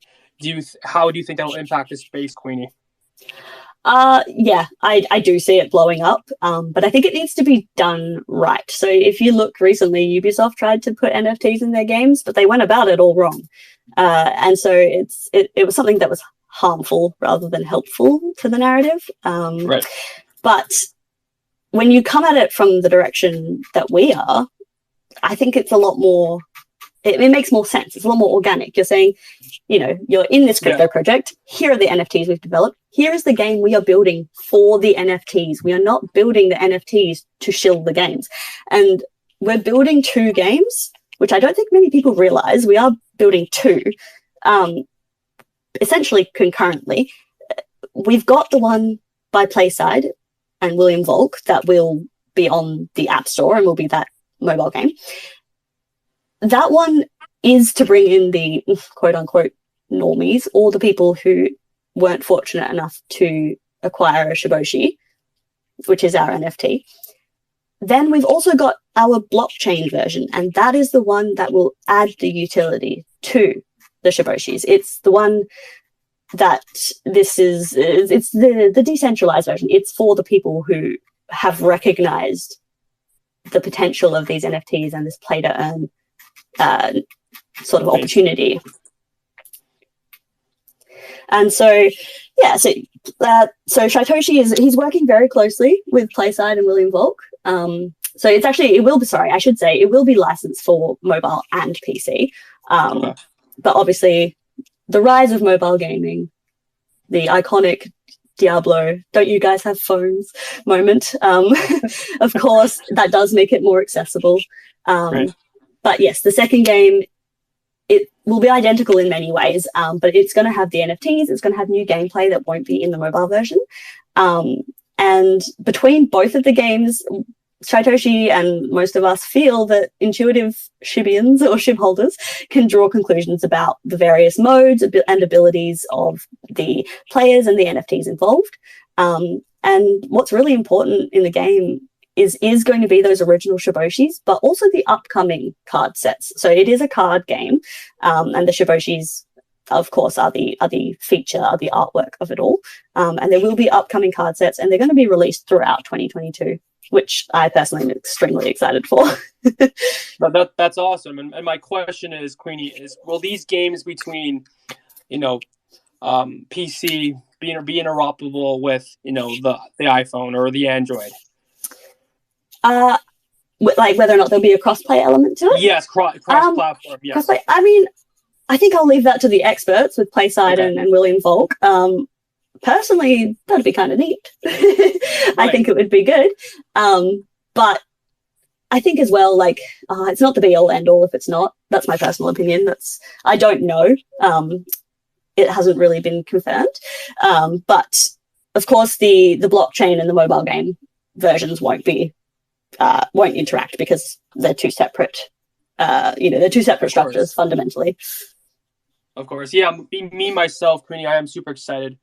How do you think that will impact the space, Queenie? Yeah, I do see it blowing up, but I think it needs to be done right. So if you look recently, Ubisoft tried to put NFTs in their games, but they went about it all wrong. And so it was something that was harmful rather than helpful to the narrative. Right. But when you come at it from the direction that we are, I think it's a lot more... It makes more sense. It's a lot more organic. You're saying, you're in this crypto project. Here are the NFTs we've developed. Here is the game we are building for the NFTs. We are not building the NFTs to shill the games. And we're building 2 games, which I don't think many people realize. We are building 2, essentially concurrently. We've got the one by Playside and William Volk that will be on the App Store and will be that mobile game. That one is to bring in the quote-unquote normies, or the people who weren't fortunate enough to acquire a Shiboshi, which is our NFT. Then we've also got our blockchain version, and that is the one that will add the utility to the Shiboshis. It's the one that it's the decentralized version. It's for the people who have recognized the potential of these NFTs and this play-to-earn sort of opportunity. And so Shytoshi he's working very closely with Playside and William Volk. So it's actually, it will be, sorry, I should say, it will be licensed for mobile and PC. Okay. But obviously, the rise of mobile gaming, the iconic Diablo, don't you guys have phones moment, of course, that does make it more accessible. Right. But yes, the second game, it will be identical in many ways, but it's going to have the NFTs, it's going to have new gameplay that won't be in the mobile version. And between both of the games, Shytoshi and most of us feel that intuitive Shibians or Shib holders can draw conclusions about the various modes and abilities of the players and the NFTs involved. And what's really important in the game is going to be those original Shiboshis, but also the upcoming card sets. So it is a card game, and the Shiboshis, of course, are the feature, are the artwork of it all. And there will be upcoming card sets, and they're going to be released throughout 2022. Which I personally am extremely excited for. That's awesome. And my question is, Queenie, will these games between, PC be interoperable with, the iPhone or the Android? Like whether or not there'll be a cross-play element to it? Yes, cross-platform, yes. Cross-play, I mean, I think I'll leave that to the experts with PlaySide and William Volk. Personally, that'd be kind of neat. Right. I think it would be good. But I think as well, like, it's not the be-all, end-all if it's not. That's my personal opinion. I don't know. It hasn't really been confirmed. But, of course, the blockchain and the mobile game versions won't interact because they're two separate, they're two separate structures, fundamentally. Of course. Yeah, me, myself, Queenie, I am super excited.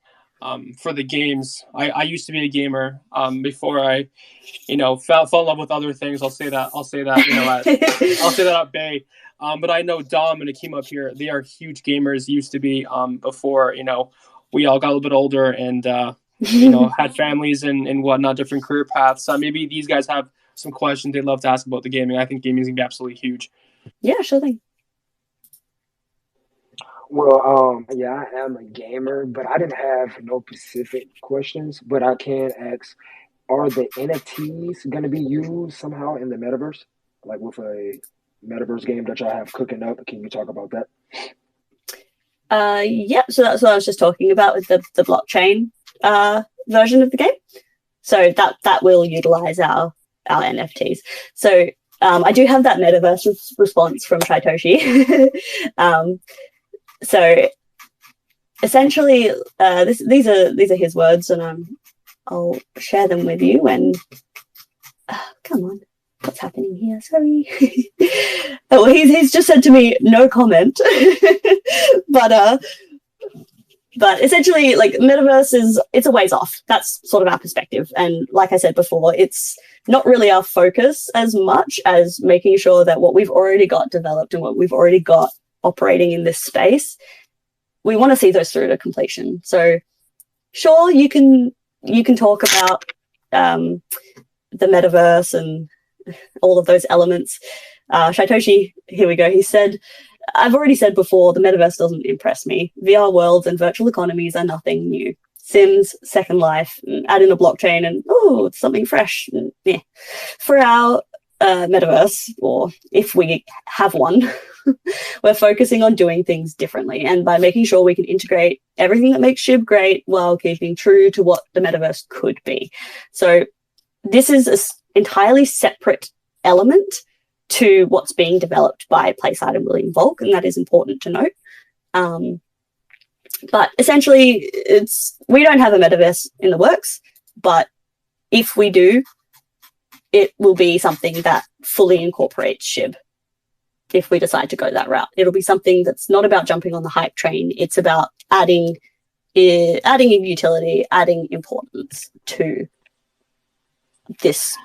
For the games. I used to be a gamer before I, fell in love with other things. I'll say that, I'll say that at bay. But I know Dom and Akeem up here, they are huge gamers, used to be before, we all got a little bit older and, had families and whatnot, different career paths. Maybe these guys have some questions they'd love to ask about the gaming. I think gaming is going to be absolutely huge. Yeah, sure thing. Well, yeah, I am a gamer, but I didn't have no specific questions. But I can ask, are the NFTs going to be used somehow in the metaverse? Like with a metaverse game that y'all have cooking up? Can you talk about that? Yeah, so that's what I was just talking about with the blockchain version of the game. So that will utilize our NFTs. So I do have that metaverse response from Shytoshi. So essentially, these are his words, and I'll share them with you. And come on, what's happening here? Sorry. Well, he's just said to me, no comment. But essentially, like, metaverse it's a ways off. That's sort of our perspective. And like I said before, it's not really our focus as much as making sure that what we've already got developed and what we've already got operating in this space, we want to see those through to completion. So sure, you can talk about the metaverse and all of those elements. Shytoshi, here we go. He said, I've already said before, the metaverse doesn't impress me. VR worlds and virtual economies are nothing new. Sims, Second Life, add in a blockchain and, it's something fresh. Yeah. For our metaverse, or if we have one, we're focusing on doing things differently, and by making sure we can integrate everything that makes Shib great while keeping true to what the metaverse could be. So this is an entirely separate element to what's being developed by PlaySide and William Volk, and that is important to note. But essentially, we don't have a metaverse in the works, but if we do, it will be something that fully incorporates Shib. If we decide to go that route, it'll be something that's not about jumping on the hype train. It's about adding utility, adding importance to this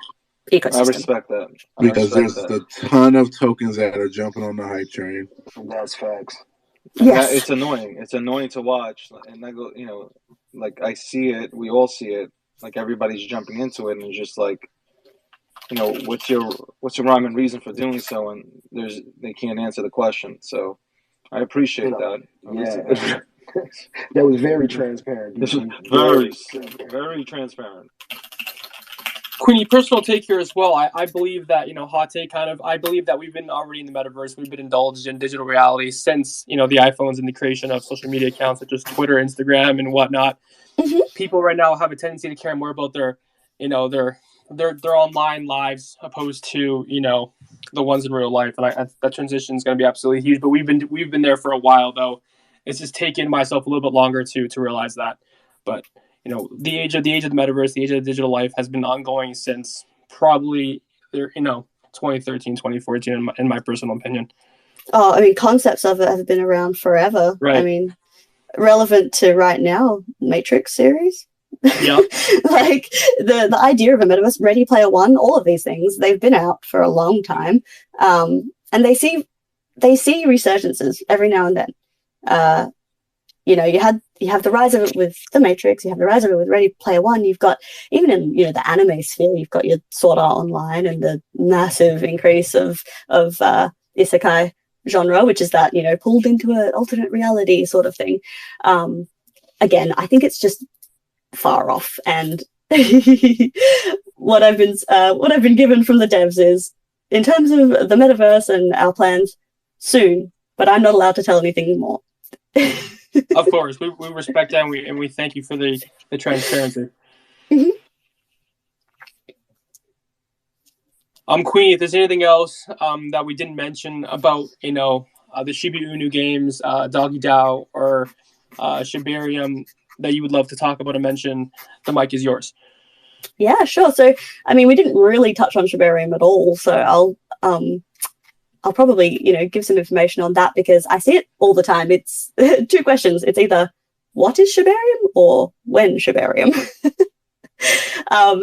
ecosystem. I respect that. Because there's a ton of tokens that are jumping on the hype train. That's facts. Yes. It's annoying. It's annoying to watch. And I go, like, I see it. We all see it. Like, everybody's jumping into it, and it's just like, what's your rhyme and reason for doing so? And they can't answer the question. So I appreciate that. Yeah. That was very transparent. This was very, very transparent. Queenie, personal take here as well. I believe that, hot take kind of, I believe that we've been already in the metaverse. We've been indulged in digital reality since, the iPhones and the creation of social media accounts such as Twitter, Instagram, and whatnot. Mm-hmm. People right now have a tendency to care more about their online lives opposed to, the ones in real life. And that transition is going to be absolutely huge. But we've been there for a while, though. It's just taken myself a little bit longer to realize that. But the age of the metaverse, the age of the digital life has been ongoing since probably 2013, 2014, in my personal opinion. Oh, I mean, concepts of it have been around forever. Right. I mean, relevant to right now, Matrix series. Yeah. Like the idea of a metaverse, Ready Player One, all of these things, they've been out for a long time. And they see resurgences every now and then. You have the rise of it with The Matrix, you have the rise of it with Ready Player One, you've got, even in the anime sphere, you've got your Sword Art Online and the massive increase of isekai genre, which is that, pulled into an alternate reality sort of thing. Again, I think it's just far off, and what I've been given from the devs is, in terms of the metaverse and our plans, soon, but I'm not allowed to tell anything more. Of course, we respect that, and we thank you for the transparency. Mm-hmm. Queenie, if there's anything else that we didn't mention about the Shiba Inu games, Doggie DAO, or Shibarium that you would love to talk about and mention, the mic is yours. Yeah, sure. So, I mean, we didn't really touch on Shibarium at all, so I'll probably, give some information on that, because I see it all the time. It's two questions. It's either what is Shibarium or when Shibarium.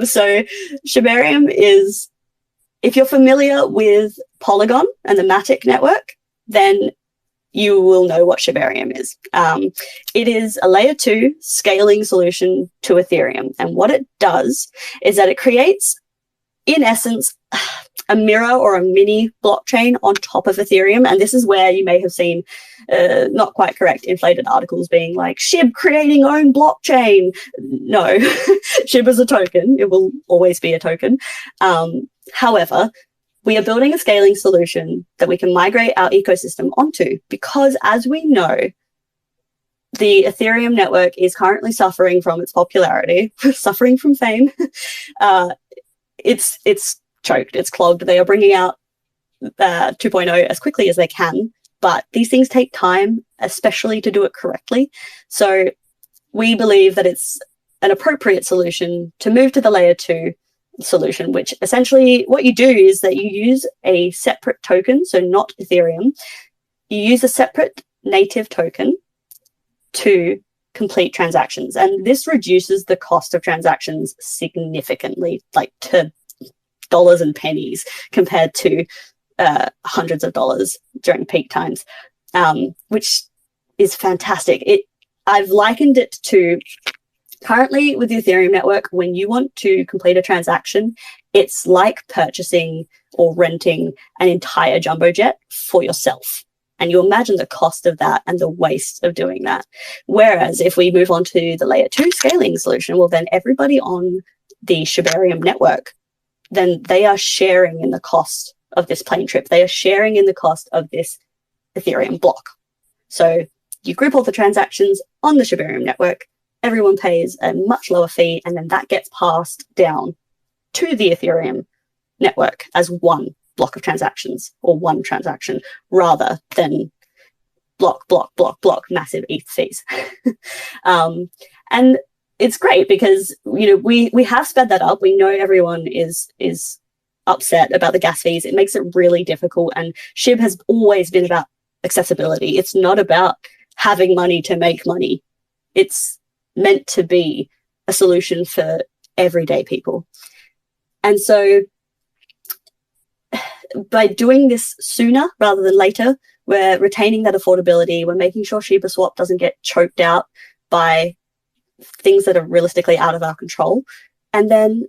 So Shibarium is, if you're familiar with Polygon and the Matic network, then you will know what Shibarium is. It is a layer 2 scaling solution to Ethereum. And what it does is that it creates, in essence, a mirror or a mini blockchain on top of Ethereum. And this is where you may have seen not quite correct inflated articles being like, Shib creating own blockchain. No, Shib is a token. It will always be a token. However, we are building a scaling solution that we can migrate our ecosystem onto, because, as we know, the Ethereum network is currently suffering from its popularity, suffering from fame. It's choked, it's clogged. They are bringing out 2.0 as quickly as they can, but these things take time, especially to do it correctly. So we believe that it's an appropriate solution to move to the layer 2 solution, which essentially what you do is that you use a separate token, so not Ethereum. You use a separate native token to complete transactions, and this reduces the cost of transactions significantly, like to dollars and pennies compared to hundreds of dollars during peak times, which is fantastic. I've likened it to, currently with the Ethereum network, when you want to complete a transaction, it's like purchasing or renting an entire jumbo jet for yourself. And you imagine the cost of that and the waste of doing that. Whereas if we move on to the layer 2 scaling solution, well, then everybody on the Shibarium network, then they are sharing in the cost of this plane trip. They are sharing in the cost of this Ethereum block. So you group all the transactions on the Shibarium network, everyone pays a much lower fee, and then that gets passed down to the Ethereum network as one block of transactions, or one transaction, rather than block, massive ETH fees. And it's great because, we have sped that up. We know everyone is upset about the gas fees. It makes it really difficult. And Shib has always been about accessibility. It's not about having money to make money. It's meant to be a solution for everyday people. And so by doing this sooner rather than later, we're retaining that affordability. We're making sure Shiba Swap doesn't get choked out by things that are realistically out of our control. And then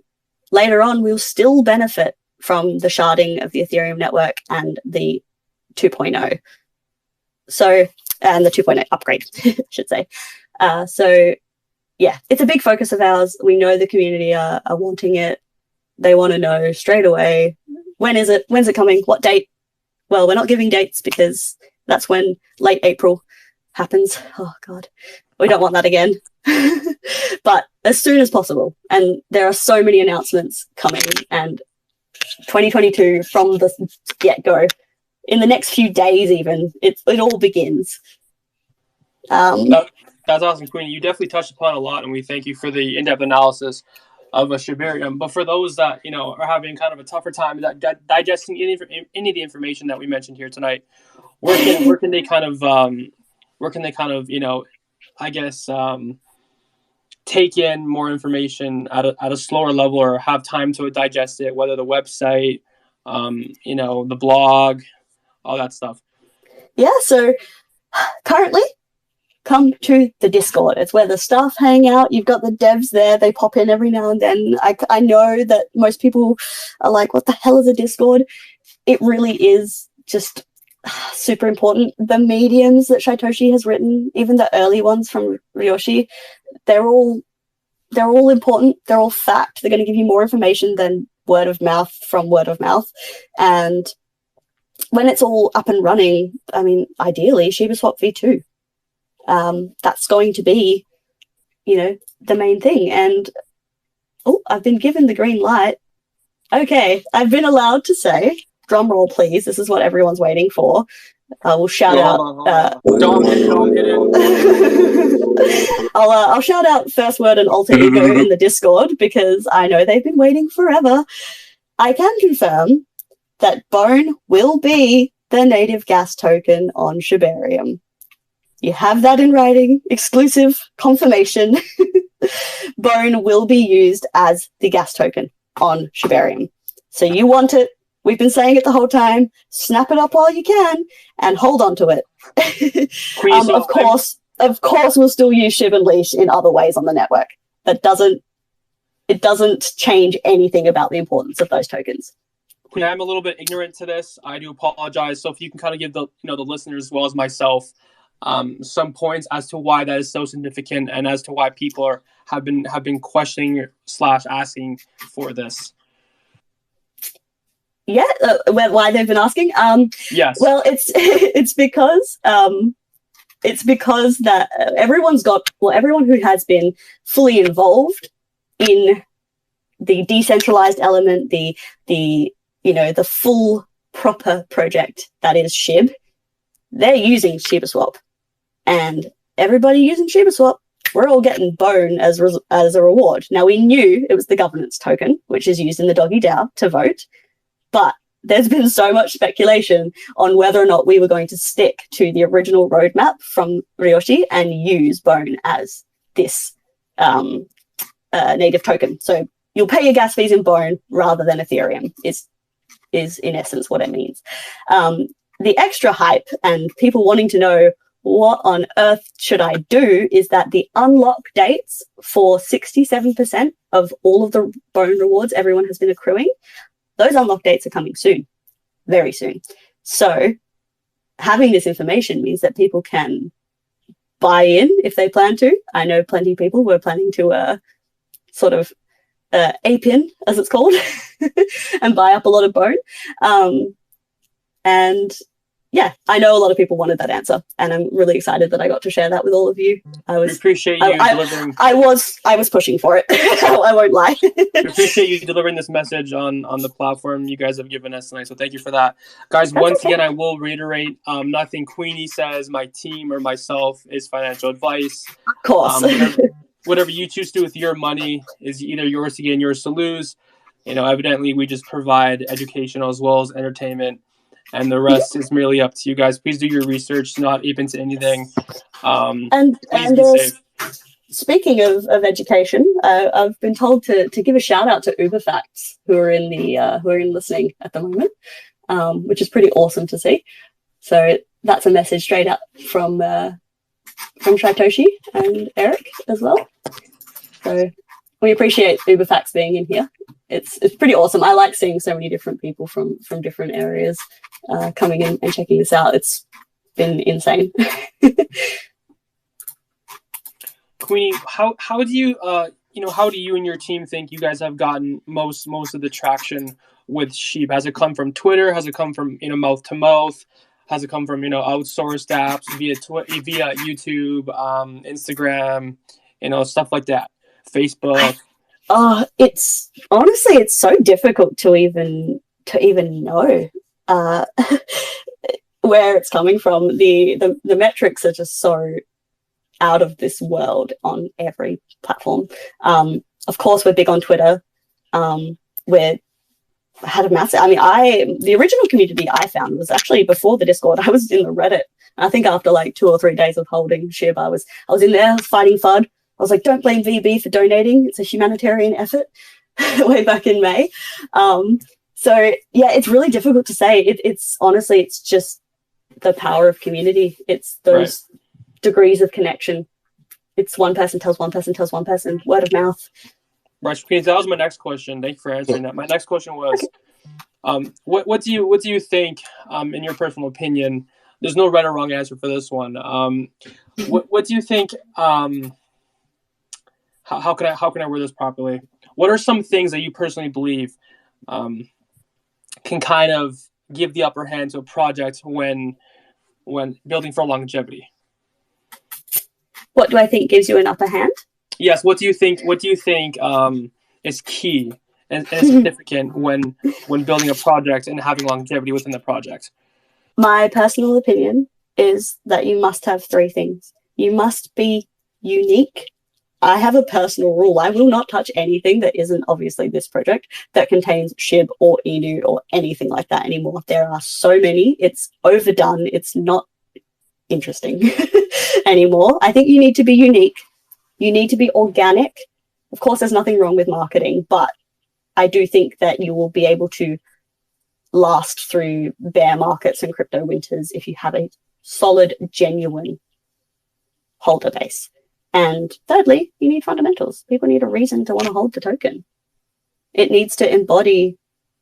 later on, we'll still benefit from the sharding of the Ethereum network and the 2.0. So, and the 2.0 upgrade, I should say. So yeah, it's a big focus of ours. We know the community are wanting it. They want to know straight away, when is it? When's it coming? What date? Well, we're not giving dates because that's when late April happens. Oh, God. We don't want that again. But as soon as possible. And there are so many announcements coming. And 2022, from the get-go, in the next few days even, it all begins. That's awesome, Queenie. You definitely touched upon a lot, and we thank you for the in-depth analysis of a Shibarium. But for those that are having kind of a tougher time digesting any of the information that we mentioned here tonight, where can they kind of I guess take in more information at a slower level, or have time to digest it? Whether the website, the blog, all that stuff. Yeah. So currently, come to the Discord. It's where the staff hang out. You've got the devs there. They pop in every now and then. I know that most people are like, what the hell is a Discord? It really is just super important. The mediums that Shibtoshi has written, even the early ones from Ryoshi, they're all important. They're all fact. They're going to give you more information than word of mouth from word of mouth. And when it's all up and running, I mean, ideally, ShibaSwap v2. That's going to be, the main thing. And, I've been given the green light. Okay, I've been allowed to say, drum roll please, this is what everyone's waiting for. We'll shout out. Don't hit it. I'll shout out First Word and Alter Ego in the Discord, because I know they've been waiting forever. I can confirm that Bone will be the native gas token on Shibarium. You have that in writing, exclusive confirmation. Bone will be used as the gas token on Shibarium. So you want it, we've been saying it the whole time, snap it up while you can and hold on to it. Of course we'll still use Shib and Leash in other ways on the network. It doesn't change anything about the importance of those tokens. I'm a little bit ignorant to this. I do apologize. So if you can kind of give the listeners as well as myself some points as to why that is so significant, and as to why people have been questioning / asking for this. Yeah, why they've been asking. Yes. Well, it's because that everyone who has been fully involved in the decentralized element, the full proper project that is Shib, they're using ShibaSwap. And everybody using ShibaSwap, we're all getting Bone as a reward. Now, we knew it was the governance token, which is used in the Doggie DAO to vote, but there's been so much speculation on whether or not we were going to stick to the original roadmap from Ryoshi and use Bone as this native token. So you'll pay your gas fees in Bone rather than Ethereum is in essence what it means. The extra hype and people wanting to know what on earth should I do is that the unlock dates for 67% of all of the Bone rewards everyone has been accruing, those unlock dates are coming soon, very soon. So having this information means that people can buy in if they plan to. I know plenty of people were planning to sort of ape in, as it's called, and buy up a lot of Bone. And yeah, I know a lot of people wanted that answer, and I'm really excited that I got to share that with all of you. We appreciate you delivering. I was pushing for it. I won't lie. We appreciate you delivering this message on the platform you guys have given us tonight. So thank you for that, guys. Once again, I will reiterate: nothing Queenie says, my team, or myself is financial advice. Of course. Whatever you choose to do with your money is either yours to gain, yours to lose. Evidently, we just provide educational as well as entertainment. And the rest is merely up to you guys. Please do your research, not ape into anything. Speaking of education, I've been told to give a shout out to Uberfacts who are in listening at the moment, which is pretty awesome to see. So that's a message straight up from Shibtoshi and Eric as well. So we appreciate Uberfacts being in here. It's pretty awesome. I like seeing so many different people from different areas coming in and checking this out. It's been insane. Queenie, how do you how do you and your team think you guys have gotten most of the traction with Shib? Has it come from Twitter? Has it come from mouth to mouth? Has it come from outsourced apps via YouTube, Instagram, stuff like that, Facebook? It's honestly, it's so difficult to even know where it's coming from. The metrics are just so out of this world on every platform. Of course, we're big on Twitter. The original community I found was actually before the Discord. I was in the Reddit. I think after like 2 or 3 days of holding Shib, I was in there, I was fighting FUD. I was like, don't blame VB for donating. It's a humanitarian effort way back in May. So yeah, it's really difficult to say. It's honestly, it's just the power of community. It's those degrees of connection. It's one person tells one person tells one person, word of mouth. Right, that was my next question. Thank you for answering that. My next question was, what do you think, in your personal opinion? There's no right or wrong answer for this one. What do you think? How can I word this properly? What are some things that you personally believe can kind of give the upper hand to a project when building for longevity? What do I think gives you an upper hand? Yes. What do you think is key and significant when building a project and having longevity within the project? My personal opinion is that you must have 3 things. You must be unique. I have a personal rule. I will not touch anything that isn't obviously this project that contains Shib or Inu or anything like that anymore. There are so many. It's overdone. It's not interesting anymore. I think you need to be unique. You need to be organic. Of course, there's nothing wrong with marketing, but I do think that you will be able to last through bear markets and crypto winters if you have a solid, genuine holder base. And thirdly, you need fundamentals. People need a reason to want to hold the token. It needs to embody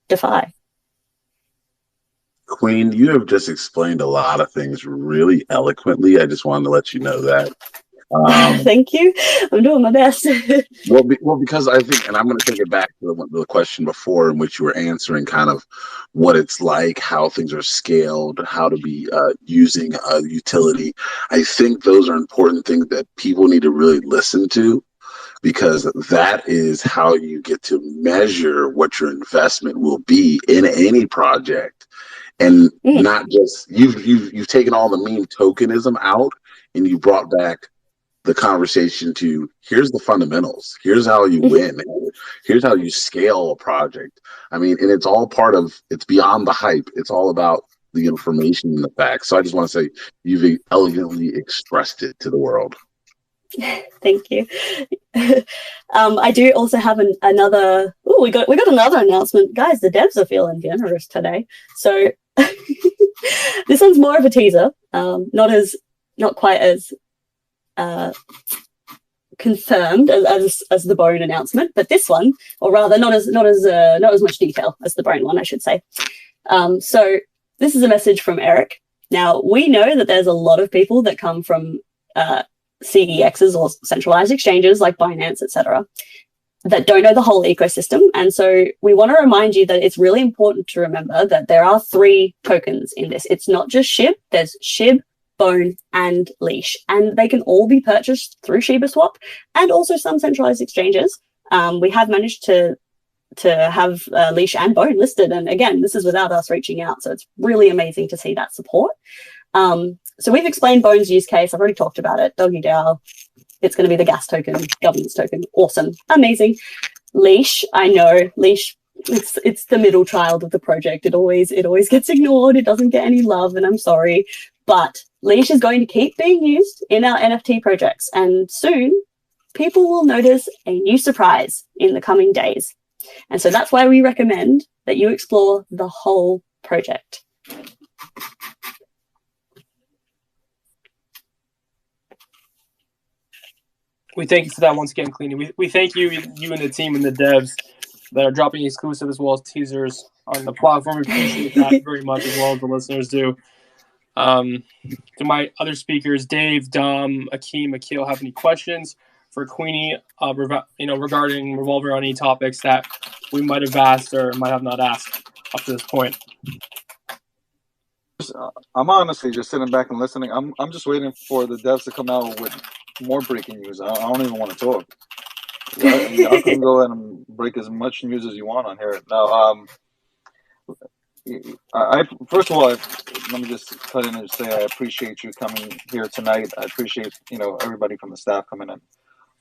DeFi. Queen, you have just explained a lot of things really eloquently. I just wanted to let you know that. Thank you. I'm doing my best. Well, because I think, and I'm going to take it back to the question before in which you were answering kind of what it's like, how things are scaled, how to be using a utility. I think those are important things that people need to really listen to, because that is how you get to measure what your investment will be in any project. And not just, you've taken all the meme tokenism out and you brought back the conversation to, here's the fundamentals, here's how you win, here's how you scale a project. I mean, and it's all part of, it's beyond the hype. It's all about the information and the facts. So I just want to say you've elegantly expressed it to the world. Thank you. I do also have another. Oh, we got another announcement, guys. The devs are feeling generous today. So this one's more of a teaser. Not quite as confirmed as the Bone announcement, but this one, or rather, not as much detail as the Bone one, I should say. So this is a message from Eric. Now, we know that there's a lot of people that come from CEXs or centralized exchanges like Binance, etc., that don't know the whole ecosystem. And so we want to remind you that it's really important to remember that there are 3 tokens in this. It's not just Shib. There's Shib, Bone, and Leash, and they can all be purchased through ShibaSwap and also some centralized exchanges. We have managed to have Leash and Bone listed, and again, this is without us reaching out, so it's really amazing to see that support. So we've explained Bone's use case. I've already talked about it. Doggie DAO. It's going to be the gas token, governance token. Awesome, amazing. Leash, I know Leash. It's the middle child of the project. It always gets ignored. It doesn't get any love, and I'm sorry. But Leash is going to keep being used in our NFT projects, and soon people will notice a new surprise in the coming days. And so that's why we recommend that you explore the whole project. We thank you for that once again, Cleany. We thank you and the team and the devs that are dropping exclusive as well as teasers on the platform. We appreciate that very much, as well as the listeners do. Do my other speakers, Dave, Dom, Akeem, Akil, have any questions? for Queenie, regarding revolving around any topics that we might have asked or might have not asked up to this point. I'm honestly just sitting back and listening. I'm just waiting for the devs to come out with more breaking news. I don't even want to talk. Y'all can go ahead and break as much news as you want on here. Now, I first of all, let me just cut in and say I appreciate you coming here tonight. I appreciate everybody from the staff coming in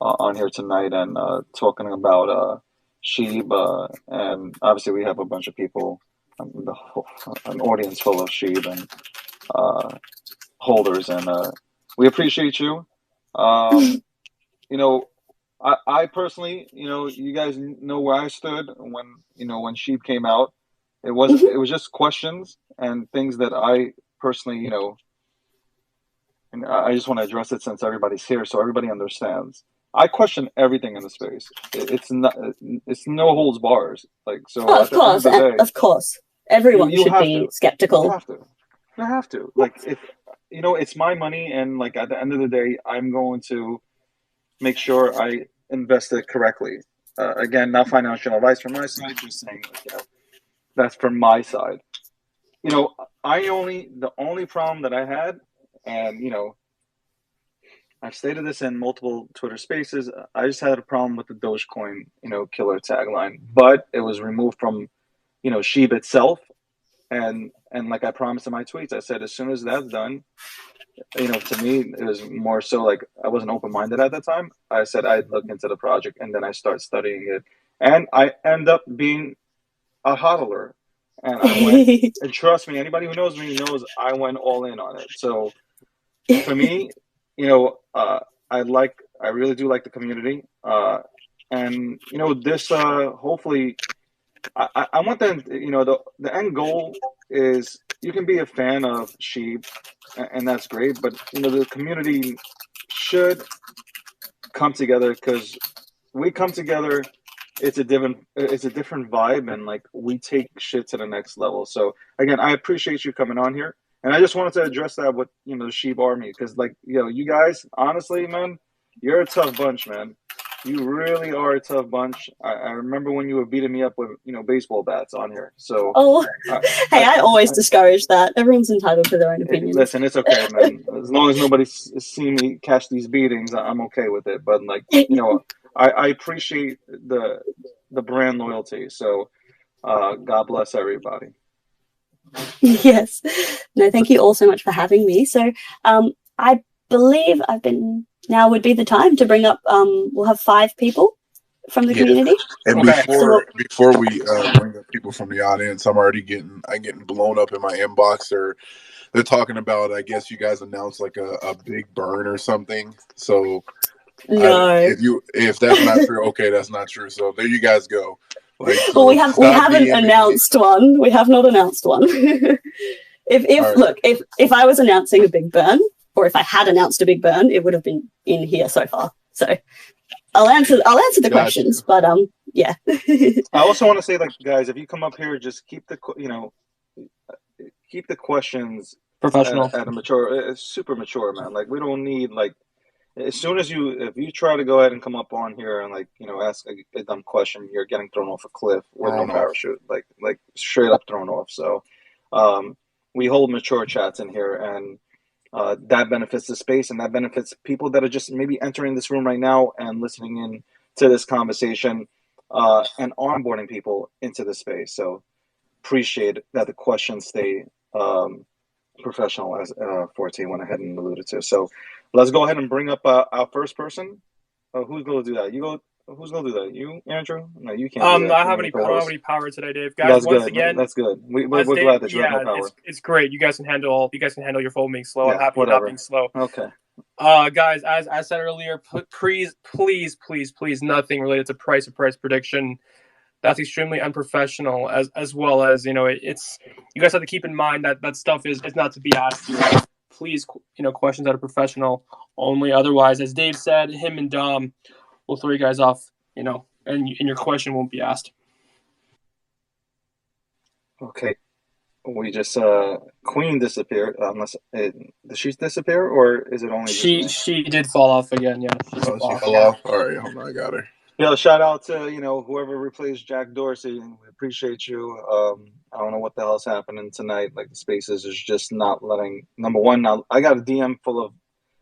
on here tonight and talking about Shib, and obviously we have a bunch of people, an audience full of Shib and holders, and we appreciate you. I personally, you guys know where I stood when Shib came out. It was just questions and things that I personally, and I just want to address it since everybody's here, so everybody understands. I question everything in the space. It's no holds bars. Like, so Oh, at the end of the day, of course, everyone you should have be to. skeptical. You have to. Like, if it's my money, and like at the end of the day, I'm going to make sure I invest it correctly. Again, not financial advice from my side, just saying, that's from my side. The only problem that I had, and I've stated this in multiple Twitter spaces, I just had a problem with the Dogecoin, killer tagline, but it was removed from, Shib itself. And like I promised in my tweets, I said, as soon as that's done, to me, it was more so like I wasn't open-minded at that time. I said I'd look into the project, and then I start studying it. And I end up being a hodler. And I went, and trust me, anybody who knows me knows I went all in on it. So for me, I really do like the community. And this hopefully, I want them, the end goal is you can be a fan of Shib, and that's great, but the community should come together, because we come together, it's a different vibe, and like we take shit to the next level. So again, I appreciate you coming on here, and I just wanted to address that with the Shib Army, because like you guys, honestly, man, you're a tough bunch, man. You really are a tough bunch. I remember when you were beating me up with baseball bats on here. So hey, I always discourage that. Everyone's entitled to their own opinions. Listen, it's okay, man. As long as nobody's seen me catch these beatings, I'm okay with it. But like I appreciate the brand loyalty. So God bless everybody. Yes. No, thank you all so much for having me. So I believe now would be the time to bring up, we'll have 5 people from the community. And before we bring up people from the audience, I'm getting blown up in my inbox, or they're talking about, I guess you guys announced like a big burn or something. So no, if that's not true, okay, that's not true. So there you guys go. Like, so well, we haven't announced one. We have not announced one. If I was announcing a big burn, or if I had announced a big burn, it would have been in here so far. So I'll answer the questions, but yeah. I also want to say, like, guys, if you come up here, just keep the questions professional, at a mature, super mature, man. Like, we don't need, like, as soon as if you try to go ahead and come up on here and like ask a dumb question, you're getting thrown off a cliff with no parachute, like straight up thrown off. So we hold mature chats in here, and that benefits the space, and that benefits people that are just maybe entering this room right now and listening in to this conversation, and onboarding people into the space. So appreciate that the questions stay professional, as Forte went ahead and alluded to. So let's go ahead and bring up our first person. Who's going to do that? Who's going to do that? You, Andrew? No, you can't. I don't have any power today, Dave. Guys, again, that's good. We're glad that you have no power. It's great. You guys can handle your phone being slow. I'm happy not being slow. Okay. Guys, as I said earlier, please, nothing related to price prediction. That's extremely unprofessional. As well as it's, you guys have to keep in mind that stuff is not to be asked. Please, questions that are professional only. Otherwise, as Dave said, him and Dom will throw you guys off. And your question won't be asked. Okay. we just Queen disappeared. Unless did she disappear, or is it only just me? She did fall off again. Yeah. Oh, she fell off. All right, hold on, I got her. Yo, shout out to whoever replaced Jack Dorsey. We appreciate you. I don't know what the hell's happening tonight. Like the Spaces is just not letting. Number one, now I got a DM full of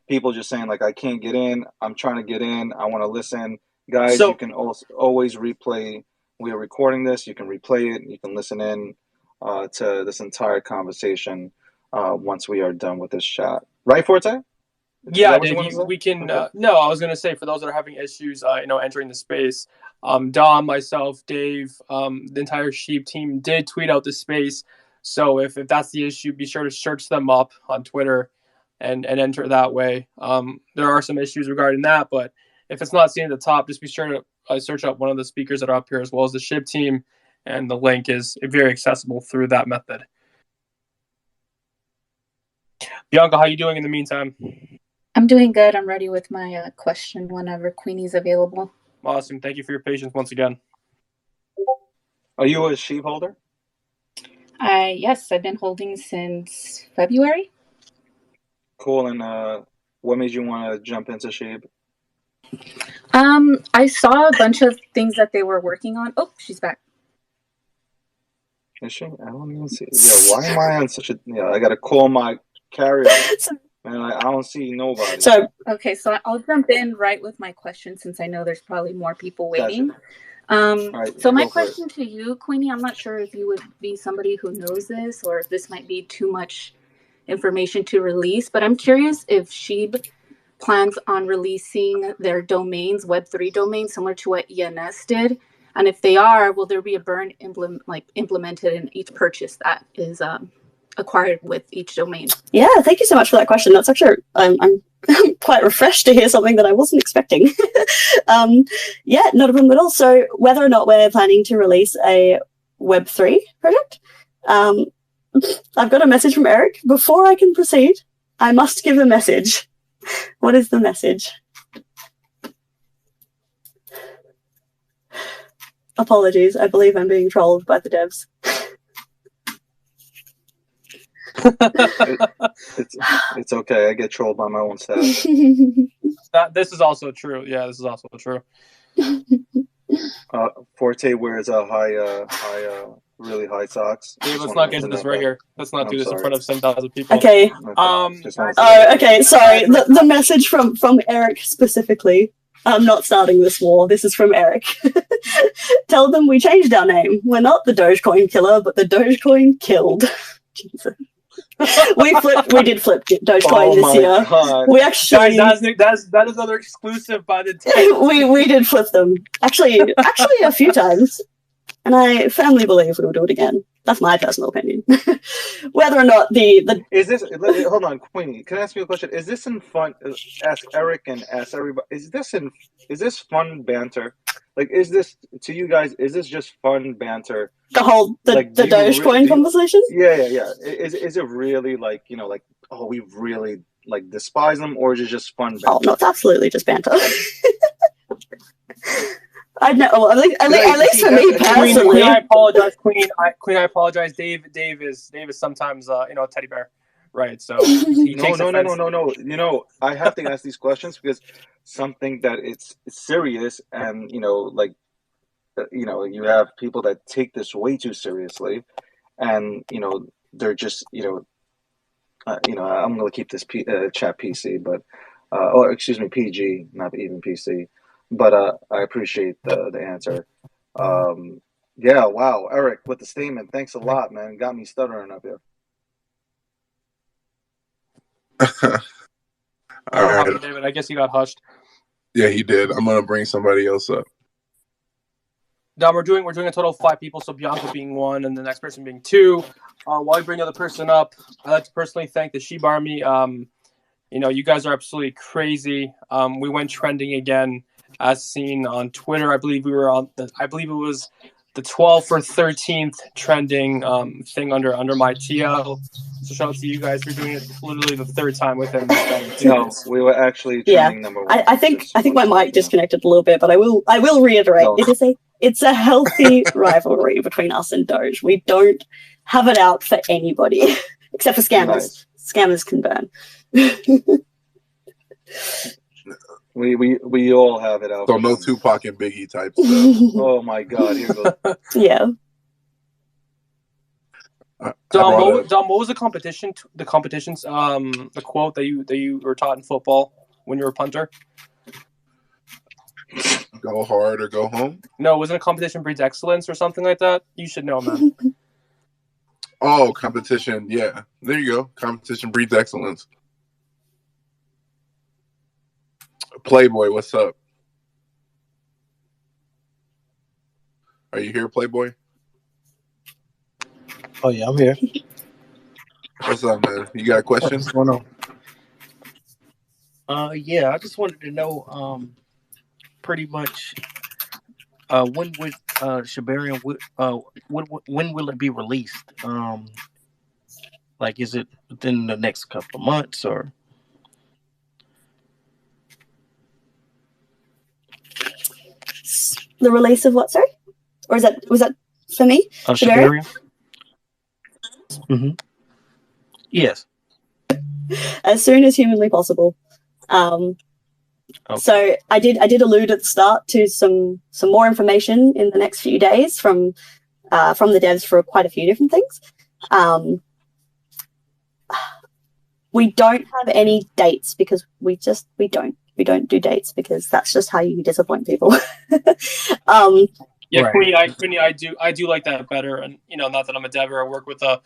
people just saying like I can't get in. I'm trying to get in. I want to listen, guys. So- you can also always replay. We are recording this. You can replay it. You can listen in to this entire conversation once we are done with this chat. Right, Forte? Yeah, Is that what you Dave, wanted to say? we can. Okay. No, I was going to say for those that are having issues, entering the space, Dom, myself, Dave, the entire Shib team did tweet out the space. So if that's the issue, be sure to search them up on Twitter and enter that way. There are some issues regarding that, but if it's not seen at the top, just be sure to search up one of the speakers that are up here as well as the Shib team, and the link is very accessible through that method. Bianca, how you doing in the meantime? I'm doing good. I'm ready with my question whenever Queenie's available. Awesome. Thank you for your patience once again. Are you a Shib holder? Yes, I've been holding since February. Cool. And what made you want to jump into Shib? I saw a bunch of things that they were working on. Oh, she's back. Is she? I don't even see. Yeah, why am I on such a? Yeah, I gotta call my carrier. And I don't see nobody. So Okay, so I'll jump in right with my question since I know there's probably more people waiting. Right, So my go for it. question to you, Queenie, I'm not sure if you would be somebody who knows this or if this might be too much information to release, but I'm curious if Shib plans on releasing their domains, Web3 domains, similar to what ENS did. And if they are, will there be a burn implemented in each purchase that is acquired with each domain? yeah, thank you so much for that question. That's actually I'm quite refreshed to hear something that I wasn't expecting. Yeah, not a problem at all. So whether or not we're planning to release a Web3 project, I've got a message from Eric. Before I can proceed, I must give a message. What is the message? Apologies, I believe I'm being trolled by the devs. It's okay. I get trolled by my own staff. This is also true. Yeah, this is also true. Forte wears a really high socks. Dave, let's not get into this right here. Let's not do this in front of 7,000 people. Okay. Okay. Sorry. The message from Eric specifically. I'm not starting this war. This is from Eric. Tell them we changed our name. We're not the Dogecoin killer, but the Dogecoin killed. Jesus. We did flip Dogecoin this year. God. We actually Guys, that is another exclusive by the time. we did flip them. Actually a few times. And I firmly believe we will do it again. That's my personal opinion. Whether or not the Is this? Hold on, Queenie. Can I ask you a question? Is this in fun? Ask Eric and ask everybody. Is this fun banter? Like, is this to you guys? Is this just fun banter? the whole the Dogecoin conversation? Yeah. Is it really like oh, we really like despise them, or is it just fun banter? Oh no, it's absolutely just banter. I know. Well, at least for me personally. Queen, I apologize. Queen, I apologize. Dave is sometimes a teddy bear, right? So he takes offense. No. I have to ask these questions because something that it's serious, and you have people that take this way too seriously, and they're just I'm gonna keep this chat PC, but or excuse me, PG, not even PC. But I appreciate the answer. Yeah, wow, Eric with the statement. Thanks a lot, man. Got me stuttering up here. All right, David. I guess he got hushed. Yeah, he did. I'm gonna bring somebody else up. Dom, we're doing a total of 5 people, so Bianca being 1 and the next person being 2. While I bring the other person up, I'd like to personally thank the Shib Army. You guys are absolutely crazy. We went trending again. As seen on Twitter, I believe we were on. I believe it was the 12th or 13th trending thing under my TL. So shout out to you guys for doing it literally the 3rd time within. No, we were actually trending number 1. I think my mic disconnected a little bit, but I will reiterate. No. It is a It's a healthy rivalry between us and Doge. We don't have it out for anybody except for scammers. Scammers can burn. We all have it out. So no Tupac and Biggie type stuff. Oh my God! Here goes. Yeah. Dom, what was the competition? The competitions. The quote that you were taught in football when you were a punter. Go hard or go home. No, wasn't a competition breeds excellence or something like that? You should know, man. Oh, competition. Yeah, there you go. Competition breeds excellence. Playboy, what's up? Are you here, Playboy? Oh yeah, I'm here. What's up, man? You got a question? What's going on? Yeah, I just wanted to know, pretty much, when would Shibarium when will it be released? Like, is it within the next couple of months or? The release of what, sorry? Or was that for me? Shibarium? Mm-hmm. Yes. As soon as humanly possible. Okay. So I did allude at the start to some more information in the next few days from the devs for quite a few different things. We don't have any dates because we don't do dates because that's just how you disappoint people. Yeah, right. Queenie, I do like that better, and not that I'm a dev or I work with a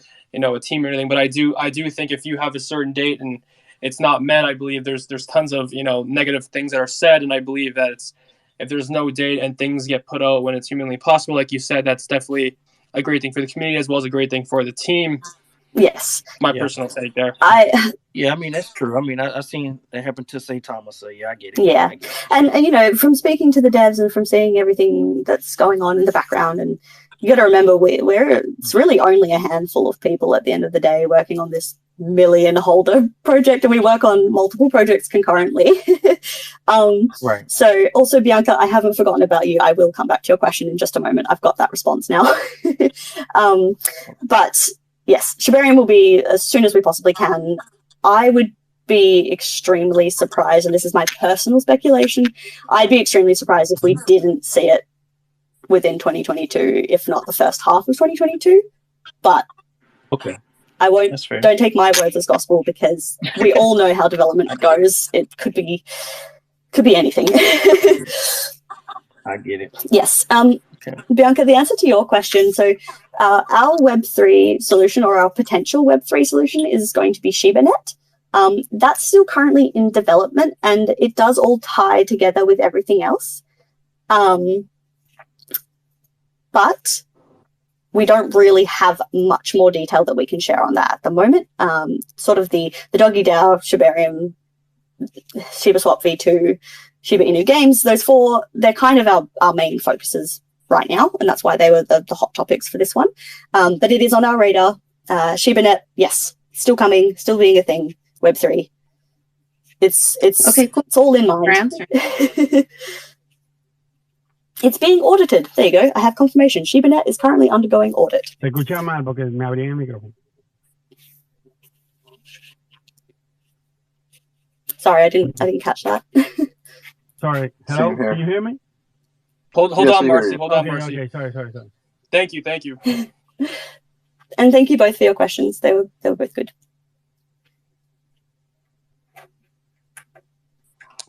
team or anything, but I do think if you have a certain date and it's not met, I believe there's tons of negative things that are said, and I believe that if there's no date and things get put out when it's humanly possible, like you said, that's definitely a great thing for the community as well as a great thing for the team. Yes. My personal take there. Yeah, I mean, that's true. I mean, I've seen that happen to St. Thomas, so yeah, I get it. Yeah. And from speaking to the devs and from seeing everything that's going on in the background, and you got to remember it's really only a handful of people at the end of the day working on this million holder project, and we work on multiple projects concurrently. Right. So also, Bianca, I haven't forgotten about you. I will come back to your question in just a moment. I've got that response now. But yes, Shibarium will be as soon as we possibly can. I would be extremely surprised, and this is my personal speculation, I'd be extremely surprised if we didn't see it within 2022, if not the first half of 2022. But okay, I won't. Don't take my words as gospel because we all know how development goes. It could be anything. I get it. Yes. Okay. Bianca, the answer to your question. So, our Web3 solution, or our potential Web3 solution, is going to be ShibaNet. That's still currently in development, and it does all tie together with everything else. But we don't really have much more detail that we can share on that at the moment. Sort of the Doggie DAO, Shibarium, ShibaSwap V2, Shiba Inu games, those four, they're kind of our main focuses right now, and that's why they were the hot topics for this one. But it is on our radar. ShibaNet, yes, still coming, still being a thing. Web3. It's okay, cool. It's all in mind. It's being audited. There you go. I have confirmation. ShibaNet is currently undergoing audit. Te escuchaba mal porque me abrí el micrófono. Sorry, I didn't catch that. Sorry. Hello, can you hear me? Hold on, Marcy. Hold on, okay, Marcy. Okay, sorry. Thank you. And thank you both for your questions. They were both good.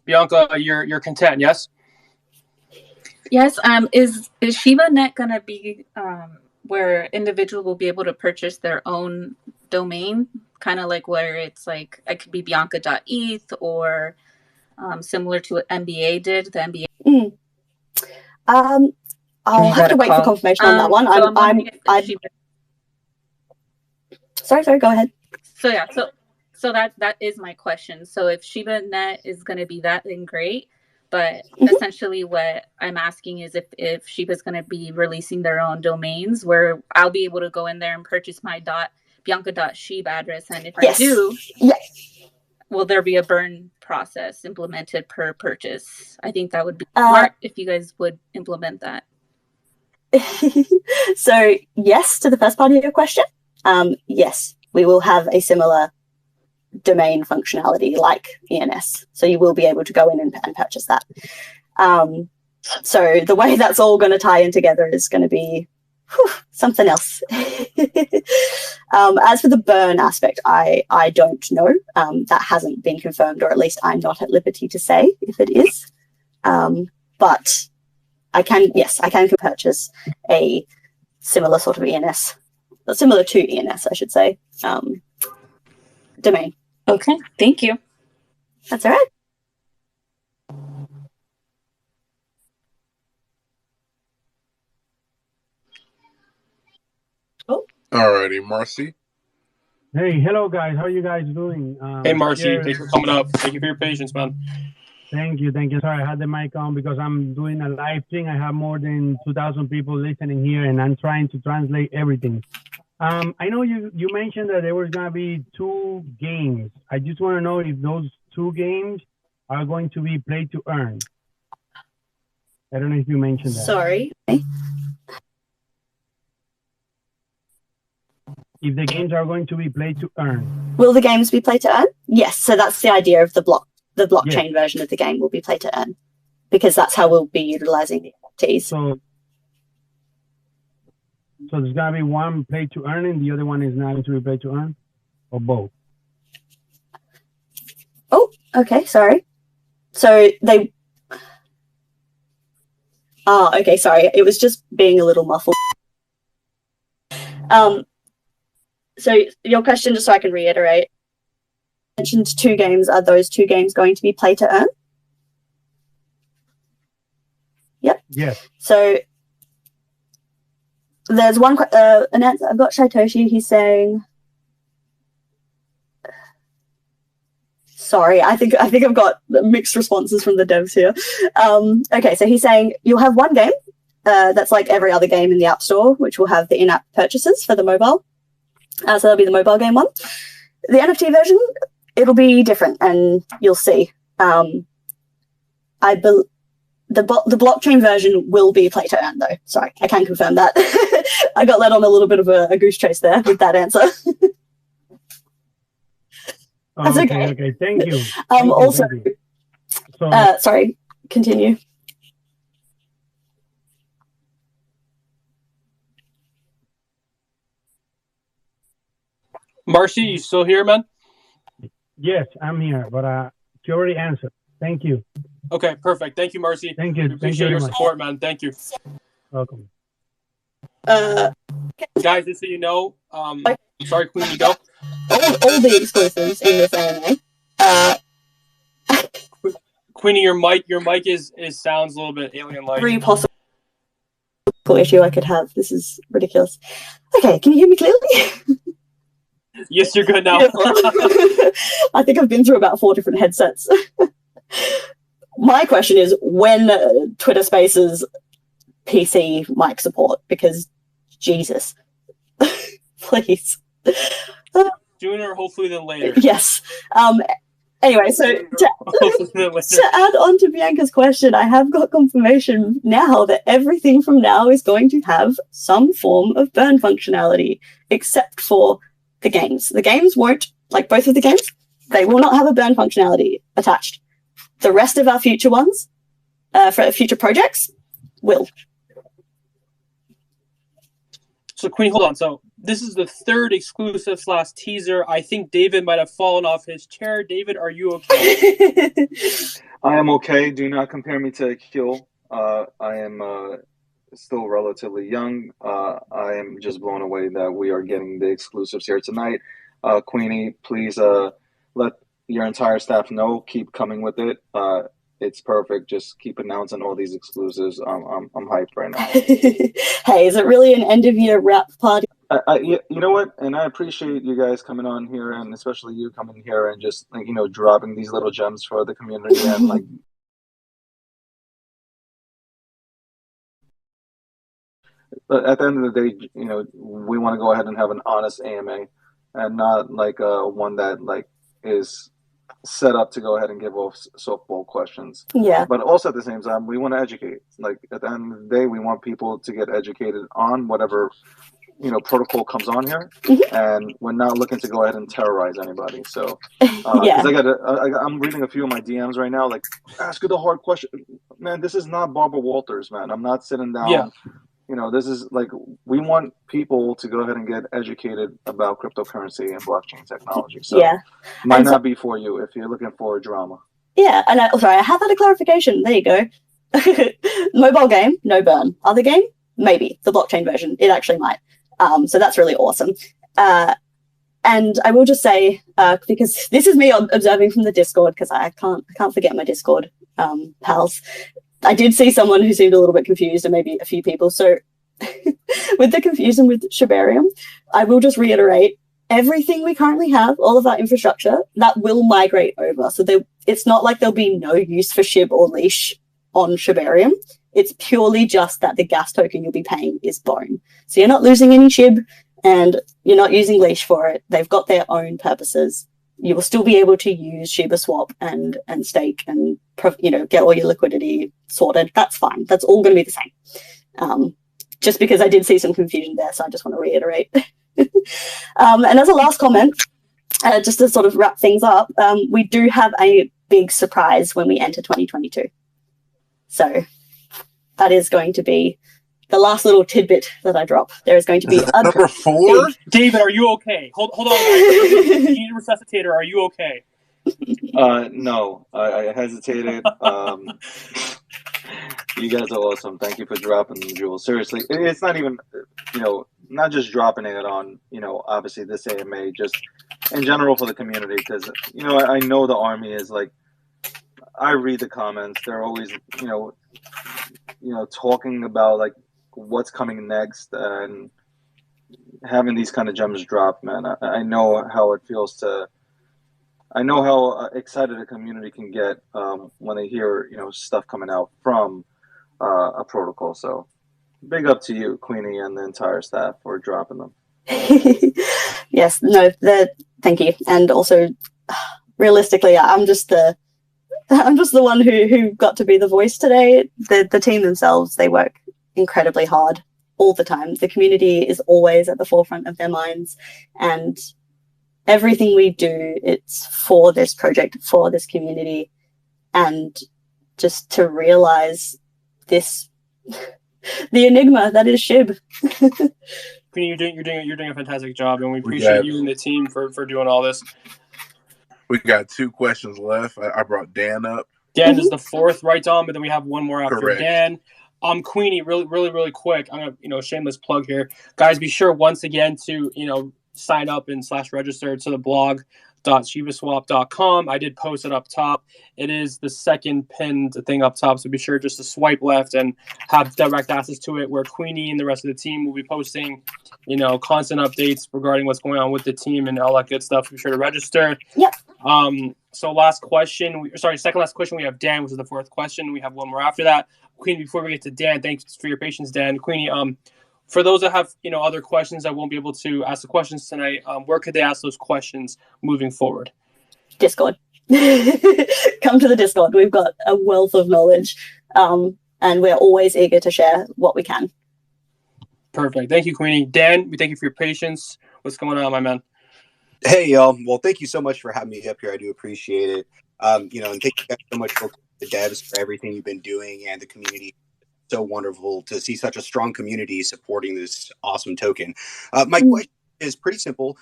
Bianca, you're content, yes? Yes. Is ShibaNet gonna be where individuals will be able to purchase their own domain, kind of like where it's like it could be Bianca.eth or similar to what NBA did, the NBA. I'll have to wait for confirmation on that one. Sorry, go ahead. So that is my question. So if ShibaNet is going to be that, then great. But essentially what I'm asking is if Shiba's going to be releasing their own domains where I'll be able to go in there and purchase my Bianca.Shib address. And if I do, will there be a burn process implemented per purchase? I think that would be smart if you guys would implement that. So yes to the first part of your question. Yes, we will have a similar domain functionality like ENS. So you will be able to go in and purchase that. So the way that's all going to tie in together is going to be something else. As for the burn aspect, I don't know. That hasn't been confirmed, or at least I'm not at liberty to say if it is. But I can purchase a similar sort of ENS, similar to ENS, I should say, domain. Okay, thank you. That's all right. Alrighty, Marcy. Hey, hello guys. How are you guys doing? Hey, Marcy, here- thanks for coming up. Thank you for your patience, man. Thank you. Sorry, I had the mic on because I'm doing a live thing. I have more than 2,000 people listening here, and I'm trying to translate everything. I know you mentioned that there was gonna be 2 games. I just want to know if those 2 games are going to be play to earn. I don't know if you mentioned that. Sorry. If the games are going to be play to earn. Will the games be play to earn? Yes. So that's the idea of the blockchain version of the game will be play to earn, because that's how we'll be utilizing the NFTs. So there's gonna be one play to earn and the other one is not going to be play to earn, or both? Oh, okay. Sorry. So they. Okay. Sorry. It was just being a little muffled. So your question, just so I can reiterate, you mentioned 2 games. Are those 2 games going to be play to earn? Yep. Yes. So there's one an answer. I've got Shaitoshi. He's saying, sorry, I think I've got mixed responses from the devs here. Okay, so he's saying you'll have one game that's like every other game in the App Store, which will have the in-app purchases for the mobile. So that'll be the mobile game one. The NFT version, it'll be different, and you'll see. The blockchain version will be play to earn, though. Sorry, I can confirm that. I got led on a little bit of a goose chase there with that answer. That's okay. Okay, thank you. Also, thank you. So, sorry, continue. Marcy, you still here, man? yes, I'm here, but you already answered. Thank you. Okay, perfect. Thank you, Marcy. Thank you. We Thank you appreciate very your much. support, man. Thank you. Welcome. Guys, just so you know, sorry, Queen, you go. All the exclusives in this anime. Queenie, your mic is sounds a little bit alien-like. Every possible issue I could have. This is ridiculous. Okay, can you hear me clearly? Yes, you're good now. I think I've been through about 4 different headsets. My question is, when Twitter Spaces PC mic support? Because Jesus, please. Sooner, hopefully, than later. Yes. Anyway, so to add on to Bianca's question, I have got confirmation now that everything from now is going to have some form of burn functionality, except for the games. The games won't, like both of the games, they will not have a burn functionality attached. The rest of our future ones, for future projects, will. So, Queen, hold on. So, this is the 3rd exclusive / teaser. I think David might have fallen off his chair. David, are you okay? I am okay. Do not compare me to Akil. I am still relatively young. I am just blown away that we are getting the exclusives here tonight. Queenie, please let your entire staff know. Keep coming with it. It's perfect. Just keep announcing all these exclusives. I'm hyped right now. Hey, is it really an end of year wrap party? You know what? And I appreciate you guys coming on here, and especially you coming here and just dropping these little gems for the community and like. But at the end of the day, we want to go ahead and have an honest AMA, and not like one that like is set up to go ahead and give off softball questions. Yeah. But also at the same time, we want to educate. Like at the end of the day, we want people to get educated on whatever protocol comes on here, and we're not looking to go ahead and terrorize anybody. So, because I'm reading a few of my DMs right now, like ask you the hard question, man. This is not Barbara Walters, man. I'm not sitting down. Yeah. This is like we want people to go ahead and get educated about cryptocurrency and blockchain technology. So, might not be for you if you're looking for drama. Yeah, and I have had a clarification. There you go. Mobile game, no burn. Other game, maybe the blockchain version. It actually might. So that's really awesome. And I will just say, because this is me observing from the Discord, because I can't forget my Discord pals. I did see someone who seemed a little bit confused, and maybe a few people. So with the confusion with Shibarium, I will just reiterate everything we currently have, all of our infrastructure, that will migrate over. So it's not like there'll be no use for Shib or Leash on Shibarium. It's purely just that the gas token you'll be paying is Bone. So you're not losing any Shib, and you're not using Leash for it. They've got their own purposes. You will still be able to use Shiba Swap and stake and get all your liquidity sorted. That's fine. That's all going to be the same. Just because I did see some confusion there, so I just want to reiterate. And as a last comment, just to sort of wrap things up, we do have a big surprise when we enter 2022. So that is going to be the last little tidbit that I drop. There is going to be number 4. David, are you okay? Hold on. You need a resuscitator. Are you okay? No, I hesitated. You guys are awesome. Thank you for dropping the jewels. Seriously, it's not even not just dropping it on obviously this AMA, just in general for the community, because I know the army is like, I read the comments. They're always talking about like what's coming next, and having these kind of gems drop, man. I know how it feels I know how excited a community can get when they hear stuff coming out from a protocol. So big up to you, Queenie, and the entire staff for dropping them. Yes, no, thank you. And also, realistically, I'm just the one who got to be the voice today. The team themselves, they work incredibly hard all the time. The community is always at the forefront of their minds, and everything we do, it's for this project, for this community, and just to realize this, the enigma that is Shib. Queenie, you're doing a fantastic job, and we appreciate you and the team for doing all this. We got 2 questions left. I brought Dan up. Dan is the 4th, right, Dom? But then we have one more after Correct. Dan. Queenie, really quick. I'm gonna shameless plug here, guys. Be sure once again to sign up and /register to the blog.shibaswap.com. I did post it up top. It is the second pinned thing up top, so be sure just to swipe left and have direct access to it, where Queenie and the rest of the team will be posting constant updates regarding what's going on with the team and all that good stuff. Be sure to register. Yep. So second last question, we have Dan, which is the 4th question. We have one more after that. Queenie, before we get to Dan, thanks for your patience, Dan. Queenie, for those that have other questions that won't be able to ask the questions tonight, where could they ask those questions moving forward? Discord. Come to the Discord. We've got a wealth of knowledge, and we're always eager to share what we can. Perfect. Thank you, Queenie. Dan, we thank you for your patience. What's going on, my man? Hey, y'all. Well, thank you so much for having me up here. I do appreciate it. And thank you guys so much for the devs for everything you've been doing, and the community. So wonderful to see such a strong community supporting this awesome token. My question is pretty simple.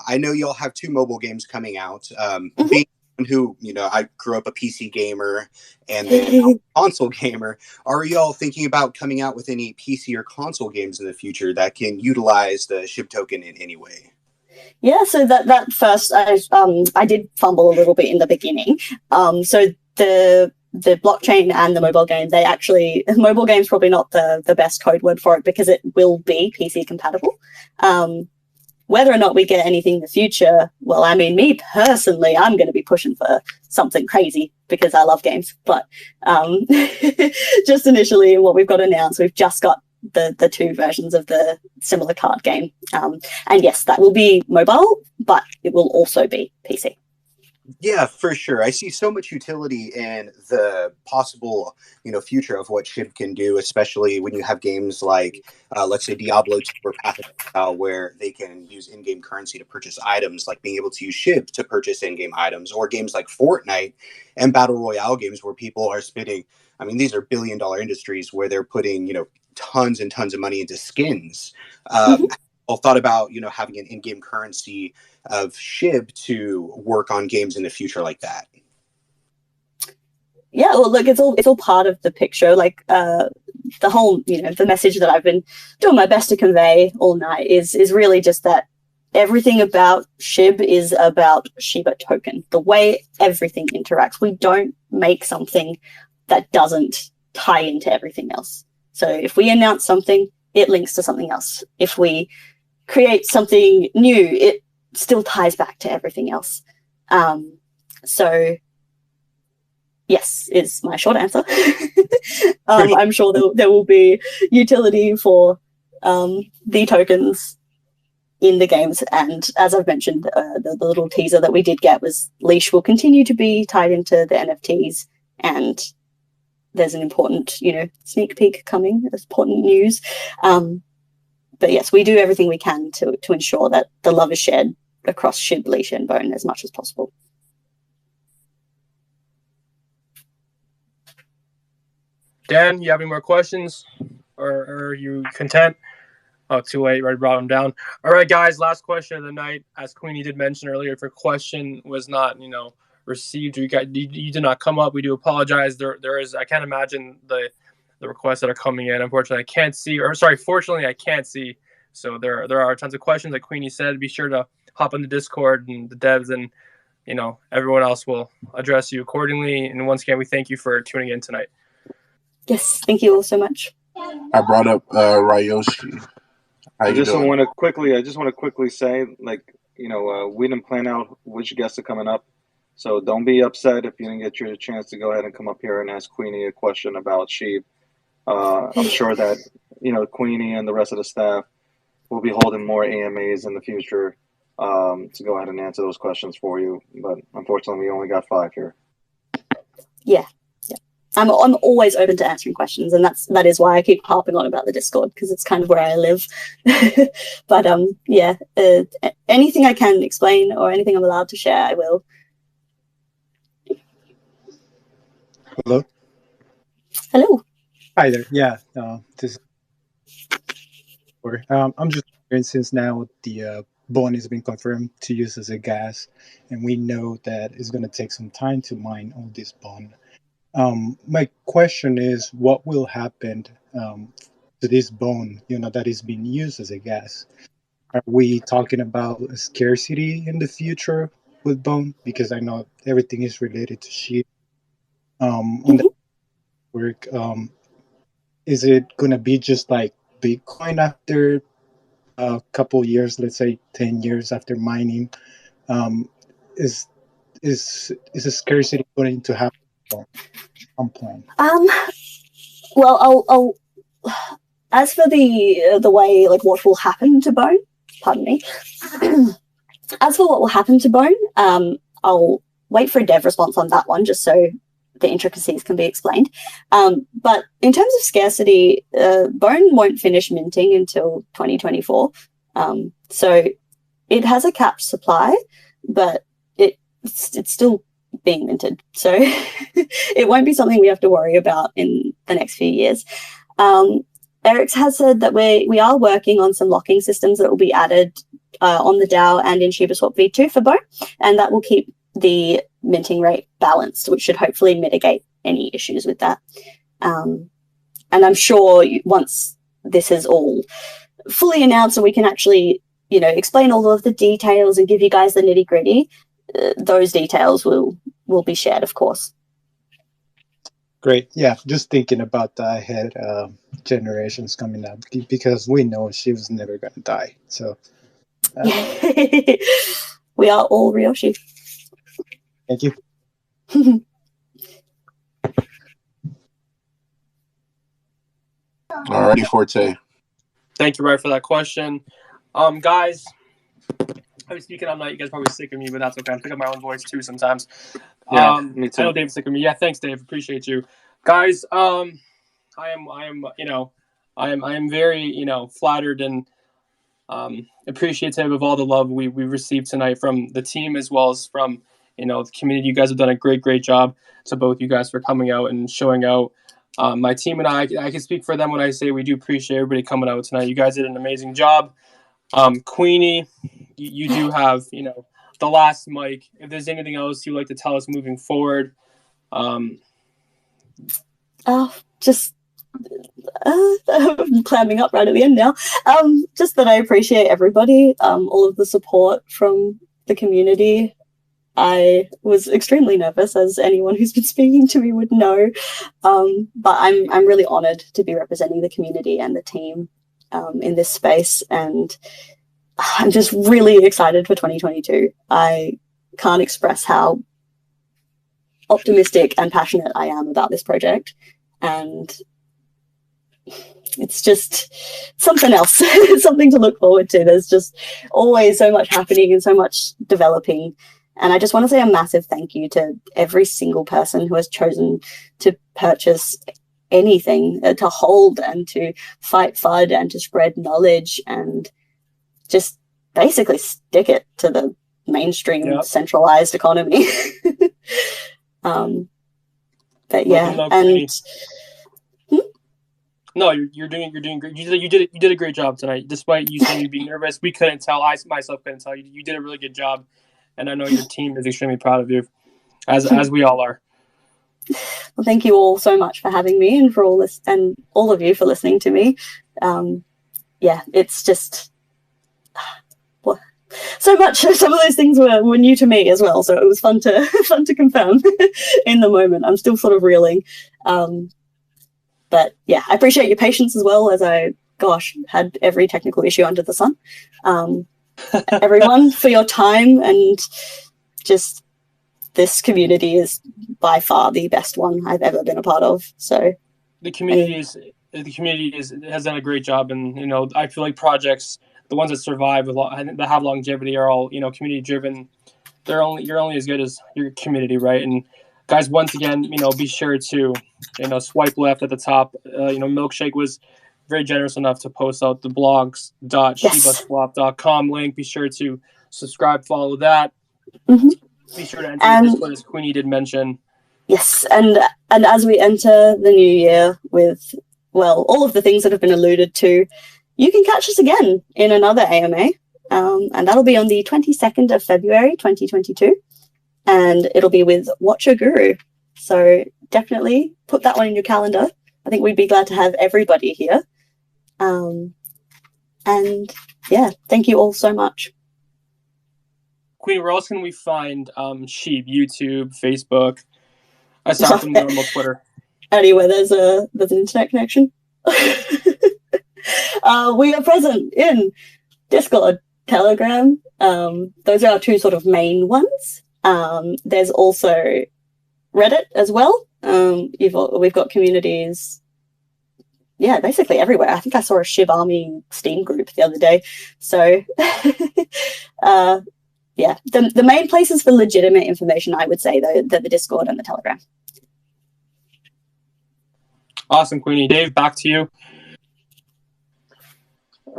I know y'all have 2 mobile games coming out. Being who, I grew up a PC gamer and then a console gamer, are y'all thinking about coming out with any PC or console games in the future that can utilize the SHIB token in any way? Yeah, so that first, I did fumble a little bit in the beginning. So the blockchain and the mobile game, mobile game's probably not the best code word for it, because it will be PC compatible. Whether or not we get anything in the future, well, I mean, me personally, I'm going to be pushing for something crazy because I love games. But just initially, what we've got announced, we've just got the 2 versions of the similar card game. And yes, that will be mobile, but it will also be PC. Yeah, for sure. I see so much utility in the possible, future of what Shib can do, especially when you have games like, let's say, Diablo 2 or Path of Exile, where they can use in-game currency to purchase items, like being able to use Shib to purchase in-game items, or games like Fortnite and Battle Royale games where people are spending, I mean, these are billion-dollar industries where they're putting, tons and tons of money into skins. I've thought about, having an in-game currency of Shib to work on games in the future like that. Yeah, well, look, it's all part of the picture. Like the whole, the message that I've been doing my best to convey all night is really just that everything about Shib is about Shiba token. The way everything interacts, we don't make something that doesn't tie into everything else. So if we announce something, it links to something else. If we create something new, it still ties back to everything else. So yes is my short answer. I'm sure there will be utility for the tokens in the games, and as I've mentioned, the little teaser that we did get was Leash will continue to be tied into the NFTs, and there's an important sneak peek coming, important news. But yes, we do everything we can to ensure that the love is shared across Shib, Leash, and Bone as much as possible. Dan, you have any more questions? Or are you content? Oh, too late. Already brought them down. All right, guys, last question of the night. As Queenie did mention earlier, if your question was not, received, or you did not come up, we do apologize. There is, I can't imagine the requests that are coming in. Unfortunately, I can't see, fortunately, I can't see. So there are tons of questions. Like Queenie said, be sure to hop on the Discord, and the devs and everyone else will address you accordingly. And once again, we thank you for tuning in tonight. Yes, thank you all so much. I brought up Ryoshi. I just want to quickly say, we didn't plan out which guests are coming up, so don't be upset if you didn't get your chance to go ahead and come up here and ask Queenie a question about Shib. I'm sure that Queenie and the rest of the staff will be holding more AMAs in the future to go ahead and answer those questions for you. But unfortunately, we only got 5 here. Yeah. I'm always open to answering questions, and that is why I keep harping on about the Discord, because it's kind of where I live. But anything I can explain or anything I'm allowed to share, I will. Hello. Hello. Hi there. Yeah. This. I'm just wondering, since now the bone has been confirmed to use as a gas, and we know that it's going to take some time to mine all this bone. My question is, what will happen to this bone, that is being used as a gas? Are we talking about a scarcity in the future with bone? Because I know everything is related to Shib. On the work, is it going to be just like Bitcoin after a couple years, let's say 10 years after mining? Is a scarcity going to happen? Plan? Well, I'll as for the way, like, what will happen to Bone, pardon me. As for what will happen to Bone, I'll wait for a dev response on that one, just so the intricacies can be explained. But in terms of scarcity, Bone won't finish minting until 2024. So it has a capped supply, but it's still being minted, so it won't be something we have to worry about in the next few years. Eric has said that we are working on some locking systems that will be added on the DAO and in ShibaSwap v2 for Bone, and that will keep the minting rate balanced, which should hopefully mitigate any issues with that. And I'm sure once this is all fully announced and we can actually explain all of the details and give you guys the nitty-gritty, those details will be shared, of course. Great. Yeah, just thinking about the ahead generations coming up, because we know she was never going to die. So we are all Ryoshi. Thank you. Alrighty, Forte. Thank you, Ray, for that question. Guys, I'm speaking on night. You guys are probably sick of me, but that's okay. I'm picking up my own voice too sometimes. Yeah, me too. I know Dave's sick of me. Yeah, thanks, Dave. Appreciate you, guys. I am very flattered and appreciative of all the love we received tonight from the team as well as from the community. You guys have done a great job. To both you guys for coming out and showing out. My team and I can speak for them when I say we do appreciate everybody coming out tonight. You guys did an amazing job. Queenie, you do have the last mic. If there's anything else you'd like to tell us moving forward, just I'm clamming up right at the end now. Just that I appreciate everybody, all of the support from the community. I was extremely nervous, as anyone who's been speaking to me would know, but I'm really honoured to be representing the community and the team in this space, and I'm just really excited for 2022. I can't express how optimistic and passionate I am about this project, and it's just something else. It's something to look forward to. There's just always so much happening and so much developing. And I just want to say a massive thank you to every single person who has chosen to purchase anything, to hold and to fight FUD and to spread knowledge and just basically stick it to the mainstream centralized economy. But yeah, and no, you're doing great. You did a great job tonight. Despite you saying you being nervous, we couldn't tell. I myself couldn't tell. You did a really good job. And I know your team is extremely proud of you, as we all are. Well, thank you all so much for having me and for all this, and all of you for listening to me. Yeah, it's just so much. Some of those things were new to me as well, so it was fun to confirm in the moment. I'm still sort of reeling, but yeah, I appreciate your patience as well, as I had every technical issue under the sun. Everyone for your time, and just this community is by far the best one I've ever been a part of. So the community has done a great job, and I feel like projects, the ones that survive that have longevity, are all community driven. You're only as good as your community, right? And guys, once again, be sure to swipe left at the top. Milkshake was very generous enough to post out the blogs.shibaswap.com link. Be sure to subscribe, follow that. Mm-hmm. Be sure to enter the Discord, as Queenie did mention. Yes, and as we enter the new year with, all of the things that have been alluded to, you can catch us again in another AMA, and that'll be on the 22nd of February 2022, and it'll be with Watcher Guru. So definitely put that one in your calendar. I think we'd be glad to have everybody here. And yeah, thank you all so much. Queen, where else can we find Shib? YouTube, Facebook, aside from normal Twitter? Anywhere there's an internet connection. We are present in Discord, Telegram. Those are our two sort of main ones. There's also Reddit as well. We've got communities, basically everywhere. I think I saw a Shib Army Steam group the other day. So the main places for legitimate information, I would say, though, the Discord and the Telegram. Awesome, Queenie. Dave, back to you.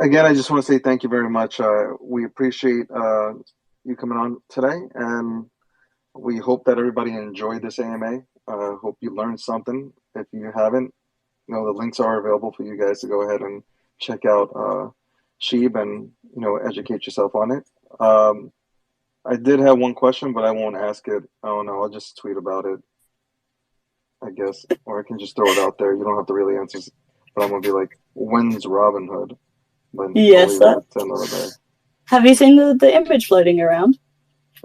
Again, I just want to say thank you very much. We appreciate you coming on today, and we hope that everybody enjoyed this AMA. Hope you learned something. If you haven't, the links are available for you guys to go ahead and check out Shib and educate yourself on it. I did have one question, but I won't ask it. I don't know. I'll just tweet about it, I guess, or I can just throw it out there. You don't have to really answer, but I'm gonna be like, when's Robinhood? But yes. Have you seen the image floating around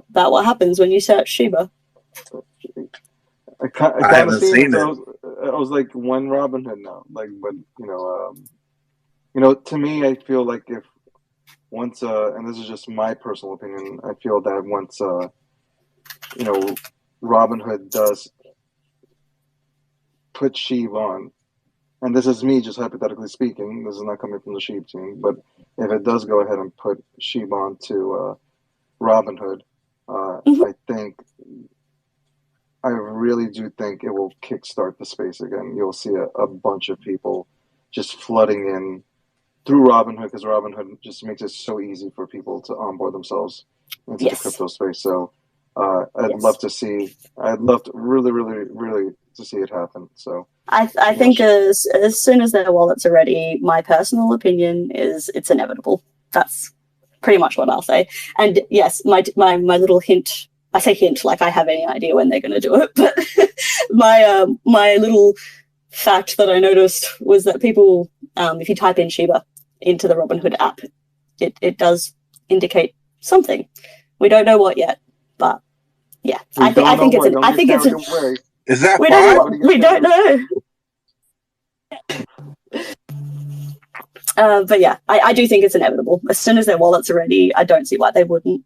about what happens when you search Shiba? I kind of seen it. I was like, when Robinhood now? Like, but to me, I feel like if once, and this is just my personal opinion, I feel that once, Robinhood does put Shib on, and this is me just hypothetically speaking, this is not coming from the Shib team, but if it does go ahead and put Shib on to Robinhood, I really do think it will kickstart the space again. You'll see a bunch of people just flooding in through Robinhood, because Robinhood just makes it so easy for people to onboard themselves into the crypto space. So I'd love to really, really, really to see it happen. So I think as soon as their wallets are ready, my personal opinion is it's inevitable. That's pretty much what I'll say. And yes, my little hint, I say hint like I have any idea when they're going to do it, but my little fact that I noticed was that people, if you type in Shiba into the Robinhood app, it does indicate something. We don't know what yet, but yeah, I think it's is that we don't know. But yeah, I do think it's inevitable. As soon as their wallets are ready, I don't see why they wouldn't.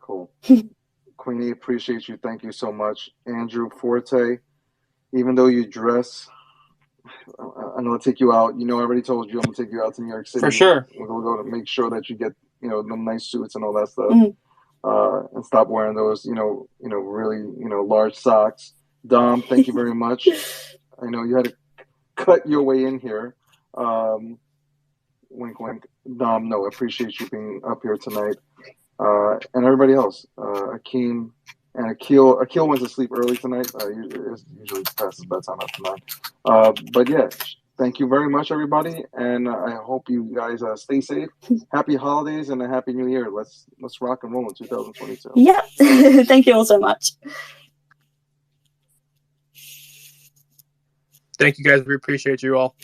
Cool. Queenie, appreciate you. Thank you so much. Andrew Forte, even though you dress, I'm going to take you out. I already told you I'm going to take you out to New York City. For sure. We're going to go to make sure that you get, the nice suits and all that stuff. And stop wearing those, really, large socks. Dom, thank you very much. I know you had to cut your way in here. Wink, wink. Dom, no, I appreciate you being up here tonight. And everybody else. Akeem and Akil went to sleep early tonight. Usually past his bedtime after 9. But yeah, thank you very much, everybody. And I hope you guys stay safe. Happy holidays and a happy new year. Let's rock and roll in 2022. Yeah. Thank you all so much. Thank you guys. We appreciate you all.